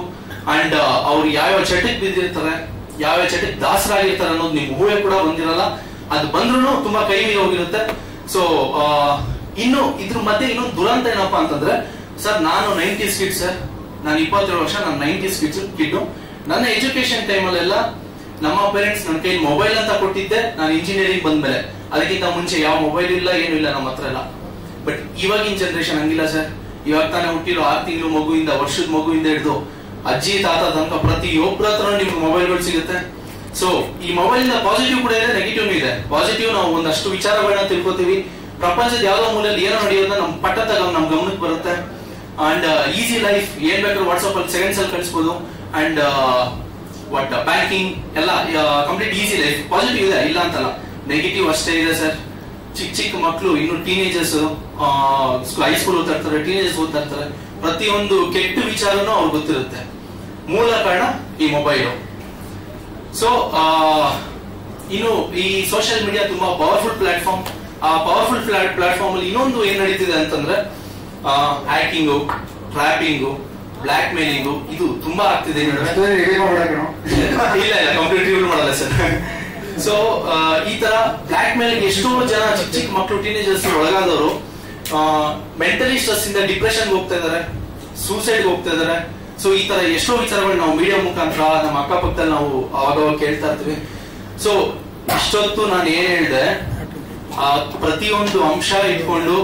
ಅಂಡ್ ಅವ್ರು ಯಾವ್ಯಾವ ಚಟಕ್ ಬಿದ್ದಿರ್ತಾರೆ, ಯಾವ್ಯಾವ ಚಟಕ್ ದಾಸರಾಗಿರ್ತಾರೆ ಅನ್ನೋದು ನಿಮ್ ಊಹೆ ಕೂಡ ಬಂದಿರಲ್ಲ. ಅದು ಬಂದ್ರು ತುಂಬಾ ಕೈ ಮೀರಿ ಹೋಗಿರುತ್ತೆ. ಸೊ ಇನ್ನು ಇದ್ರ ಮಧ್ಯೆ ಇನ್ನೊಂದು ದುರಂತ ಏನಪ್ಪಾ ಅಂತಂದ್ರೆ ಸರ್, ನಾನು 90s ಕಿಡ್ ಸರ್, ನಾನು 27 ವರ್ಷ, ನಾನು 90s ಕಿಡ್. ನನ್ನ ಎಜುಕೇಶನ್ ಟೈಮಲ್ಲೆಲ್ಲ ನಮ್ಮ ಪೇರೆಂಟ್ಸ್ ನನ್ನ ಕೈಲಿ ಮೊಬೈಲ್ ಅಂತ ಕೊಟ್ಟಿದ್ದೆ ನಾನು ಇಂಜಿನಿಯರಿಂಗ್ ಬಂದ್ಮೇಲೆ. ಅದಕ್ಕಿಂತ ಮುಂಚೆ ಯಾವ ಮೊಬೈಲ್ ಇಲ್ಲ, ಏನು ಇಲ್ಲ ನಮ್ಮ ಹತ್ರ ಎಲ್ಲ. ಬಟ್ ಇವಾಗಿನ ಜನರೇಷನ್ ಹಂಗಿಲ್ಲ ಸರ್. ಇವಾಗ ತಾನೇ ಹುಟ್ಟಿರೋ 6 ತಿಂಗಳು ಮಗುವಿಂದ, ವರ್ಷದ ಮಗುವಿಂದ ಹಿಡಿದು ಅಜ್ಜಿ ತಾತ ತನಕ ಪ್ರತಿಯೊಬ್ಬರ ಹತ್ರ ನಿಮ್ಗೆ ಮೊಬೈಲ್ಗಳು ಸಿಗುತ್ತೆ. ಸೊ ಈ ಮೊಬೈಲ್ ಇಂದ ಪಾಸಿಟಿವ್ ಕೂಡ ಇದೆ, ನೆಗೆಟಿವ್ ಇದೆ. ಪಾಸಿಟಿವ್, ನಾವು ಒಂದಷ್ಟು ವಿಚಾರಗಳನ್ನ ತಿಳ್ಕೊತೀವಿ, ಪ್ರಪಂಚದ ಯಾವ್ದೋ ಮೂಲೆಯಲ್ಲಿ ಏನೋ ನಡೆಯೋದನ್ನ ನಮ್ ಪಟ್ಟದ ನಮ್ ಗಮನಕ್ಕೆ ಬರುತ್ತೆ. ಅಂಡ್ ಈಸಿ ಲೈಫ್, ಏನ್ ಬೇಕಾದ್ರೂ ವಾಟ್ಸ್ಆಪ್ ಅಲ್ಲಿ ಸೆಕೆಂಡ್ಸ್ ಅಲ್ಲಿ ಕಳಿಸಬಹುದು. ಅಂಡ್ ಬ್ಯಾಂಕಿಂಗ್ ಎಲ್ಲ ಕಂಪ್ಲೀಟ್ ಈಸಿ ಲೈಫ್. ಪಾಸಿಟಿವ್ ಇದೆ, ಇಲ್ಲ ಅಂತಲ್ಲ. ನೆಗೆಟಿವ್ ಅಷ್ಟೇ ಇದೆ ಸರ್. ಚಿಕ್ಕ ಮಕ್ಕಳು, ಇನ್ನು ಟೀನೇಜರ್ಸ್, ಹೈಸ್ಕೂಲ್ ಓದ್ತಾ ಇರ್ತಾರೆ, ಟೀನೇಜರ್ಸ್ ಓದ್ತಾ ಇರ್ತಾರೆ, ಪ್ರತಿಯೊಂದು ಕೆಟ್ಟ ವಿಚಾರನೂ ಅವ್ರಿಗೆ ಗೊತ್ತಿರುತ್ತೆ. ಮೂಲ ಕಾರಣ ಈ ಮೊಬೈಲು. ಸೊ ಇನ್ನು ಈ ಸೋಷಿಯಲ್ ಮೀಡಿಯಾ ತುಂಬಾ ಪವರ್ಫುಲ್ ಪ್ಲಾಟ್ಫಾರ್ಮ್. ಆ ಪವರ್ಫುಲ್ ಪ್ಲಾಟ್ಫಾರ್ಮ್ ಅಲ್ಲಿ ಇನ್ನೊಂದು ಏನ್ ನಡೀತಿದೆ ಅಂತಂದ್ರೆ ಹ್ಯಾಕಿಂಗು, ಟ್ರ್ಯಾಪಿಂಗು, ಬ್ಲಾಕ್ ಮೇಲಿಂಗು, ಇದು ತುಂಬಾ ಆಗ್ತಿದೆ. ಇಲ್ಲ ಕಂಪ್ಲೀಟ್ ರಿವ್ಯೂ ಮಾಡಲ್ಲ ಸರ್. ಸೊ ಈ ತರ ಬ್ಲಾಕ್ ಮೇಲ್ ಎಷ್ಟೋ ಜನ ಚಿಕ್ಕ ಮಕ್ಕಳು, ಟೀನೇಜರ್ಸ್ ಒಳಗಾದವರು ಮೆಂಟಲಿ ಸ್ಟ್ರೆಸ್ ಇಂದ ಡಿಪ್ರೆಷನ್ ಹೋಗ್ತಾ ಇದಾರೆ, ಸೂಸೈಡ್ ಹೋಗ್ತಾ ಇದಾರೆ. ಸೊ ಈ ತರ ಎಷ್ಟೋ ವಿಚಾರಗಳು ನಾವು ಮೀಡಿಯಾ ಮುಖಾಂತರ ನಮ್ಮ ಅಕ್ಕಪಕ್ಕದಲ್ಲಿ ನಾವು ಅವಾಗ ಕೇಳ್ತಾ ಇರ್ತೀವಿ. ಸೊ ಇಷ್ಟೊತ್ತು ನಾನು ಏನ್ ಹೇಳಿದೆ ಆ ಪ್ರತಿಯೊಂದು ಅಂಶ ಇಟ್ಕೊಂಡು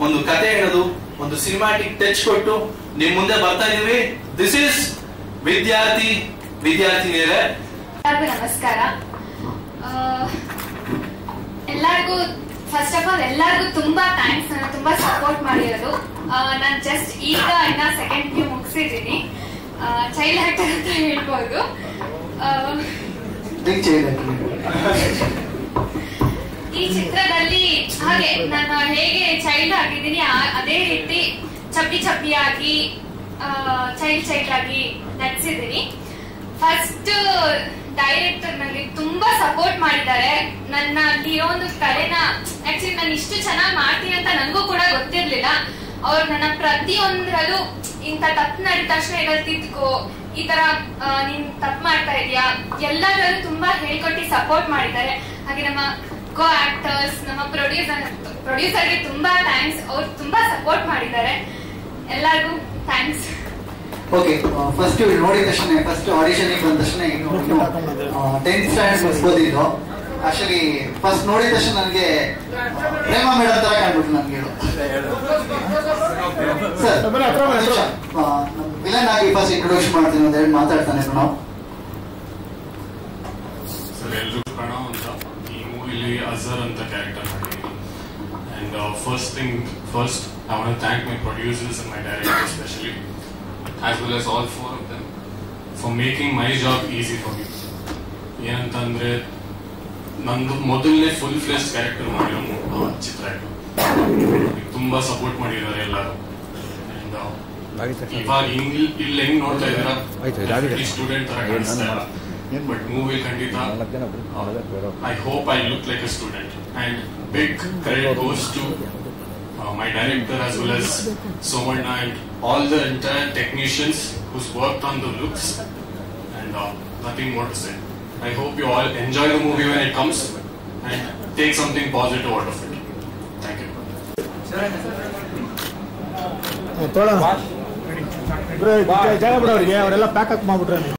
ಒಂದು ಕತೆ ಹೇಳೋದು, ಒಂದು ಸಿನಿಮ್ಯಾಟಿಕ್ ಟಚ್ ಕೊಟ್ಟು ನಿಮ್ ಮುಂದೆ ಬರ್ತಾ ಇದೀವಿ. ದಿಸ್ ಇಸ್ ವಿದ್ಯಾರ್ಥಿನಿಯರೇ. ನಮಸ್ಕಾರ. ಎಲ್ಲರಿಗೂ ಫಸ್ಟ್ ಆಫ್ ಆಲ್ ಎಲ್ಲರಿಗೂ ತುಂಬಾ ಥ್ಯಾಂಕ್ಸ್. ನಾನು ತುಂಬಾ ಸಪೋರ್ಟ್ ಮಾಡಿರೋದು. ನಾನು ಜಸ್ಟ್ ಈಗ ಇನ್ನ ಸೆಕೆಂಡ್ ಪಿ ಮುಗಿಸಿದ್ದೀನಿ. ಚೈಲ್ಡ್ ಆಕ್ಟರ್ ಅಂತ ಹೇಳ್ಬೋದು. ಈ ಚಿತ್ರದಲ್ಲಿ ಹಾಗೆ ನಾನು ಹೇಗೆ ಚೈಲ್ಡ್ ಆಗಿದ್ದೀನಿ ಅದೇ ರೀತಿ ಚಬ್ಬಿಯಾಗಿ ಚೈಲ್ಡ್ ಆಗಿ ನಟಿಸಿದ್ದೀನಿ. ಫಸ್ಟ್ ಡೈರೆಕ್ಟರ್ ನನಗೆ ತುಂಬಾ ಸಪೋರ್ಟ್ ಮಾಡಿದ್ದಾರೆ. ನನ್ನ ಇರೋ ಒಂದು ಕಲೆನ ಆಕ್ಚುಲಿ ನಾನು ಇಷ್ಟು ಚೆನ್ನಾಗಿ ಮಾಡ್ತೀನಿ ಅಂತ ನನಗೂ ಕೂಡ ಗೊತ್ತಿರ್ಲಿಲ್ಲ. ಅವ್ರು ನನ್ನ ಪ್ರತಿಯೊಂದರಲ್ಲೂ ಇಂಥ ತಪ್ಪು ನಡೆದ ತಕ್ಷಣ ಇರೋದು ತಿದ್ಕೋ, ಈ ತರ ನೀನ್ ತಪ್ಪು ಮಾಡ್ತಾ ಇದೀಯಾ, ಎಲ್ಲದರಲ್ಲೂ ತುಂಬಾ ಹೇಳ್ಕೊಟ್ಟು ಸಪೋರ್ಟ್ ಮಾಡಿದ್ದಾರೆ. ಹಾಗೆ ನಮ್ಮ ಕೋ ಆಕ್ಟರ್ಸ್, ನಮ್ಮ ಪ್ರೊಡ್ಯೂಸರ್ಗೆ ತುಂಬಾ ಥ್ಯಾಂಕ್ಸ್. ಅವ್ರು ತುಂಬಾ ಸಪೋರ್ಟ್ ಮಾಡಿದ್ದಾರೆ. ಎಲ್ಲರಿಗೂ ಥ್ಯಾಂಕ್ಸ್. ಓಕೆ, ಫಸ್ಟ್ ನೋಡಿದ ತಕ್ಷಣ ಫಸ್ಟ್ ಆಡಿಷನ್ ಬಂದ ತಕ್ಷಣ 10th ಸ್ಟ್ಯಾಂಡರ್ಡ್ ಮುಗಿಸ್ಬೋದಿದ್ದು. ಆಕ್ಚುಲಿ ಫಸ್ಟ್ ನೋಡಿದ ತಕ್ಷಣ ನನಗೆ ಪ್ರೇಮ ಮೇಡಮ್ ತರ ಕಾಣ್ಬಿಟ್ಟು ನನ್ಗೆ ಸರ್ ವಿಲನ್ ಆಗಿ ಫಸ್ಟ್ ಇಂಟ್ರೊಡ್ಯೂಸ್ ಮಾಡ್ತೀನಿ ಅಂತ ಹೇಳಿ ಮಾತಾಡ್ತಾನೆ ಪ್ರಣವ್. ಸರ್ ಎಲ್ರಿಗೂ ಪ್ರಣವ್ ಅಂತ. ಈ ಮೂವಿಲಿ ಅಜರ್ ಅಂತ ಕ್ಯಾರೆಕ್ಟರ್ ಮಾಡಿದ್ದೀನಿ. And first I want to thank my producers and my director especially, as well as all 4 of them, for making my job easy for me. ಏನಂತಂದ್ರೆ ನಂದು ಮೊದಲನೇ ಫುಲ್ ಫ್ಲೆಶ್ ಕ್ಯಾರೆಕ್ಟರ್ ಮಾಡಿರೋ ಚಿತ್ರ ಇದು. ತುಂಬಾ ಸಪೋರ್ಟ್ ಮಾಡಿದ್ದಾರೆ ಎಲ್ಲರೂ. ಇವಾಗ ಇಲ್ಲಿ ಹೆಂಗ್ ನೋಡ್ತಾ ಇದ್ದೀರಾ ಸ್ಟೂಡೆಂಟ್ ತರ ಕಾಣಿಸ್ತಾ ಇಲ್ಲ, ಬಟ್ ಮೂವಿ ಖಂಡಿತ I hope I look like a student. And big credit goes to my director as well as Somarna and all the entire technicians who's worked on the looks, and nothing more to say. I hope you all enjoy the movie when it comes and take something positive out of it. Thank you. ಜಾಗ ಬಿಡೋರಿಗೆ ಅವರೆಲ್ಲ ಪ್ಯಾಕ್ ಅಪ್ ಮಾಡ್ಬಿಟ್ರೆ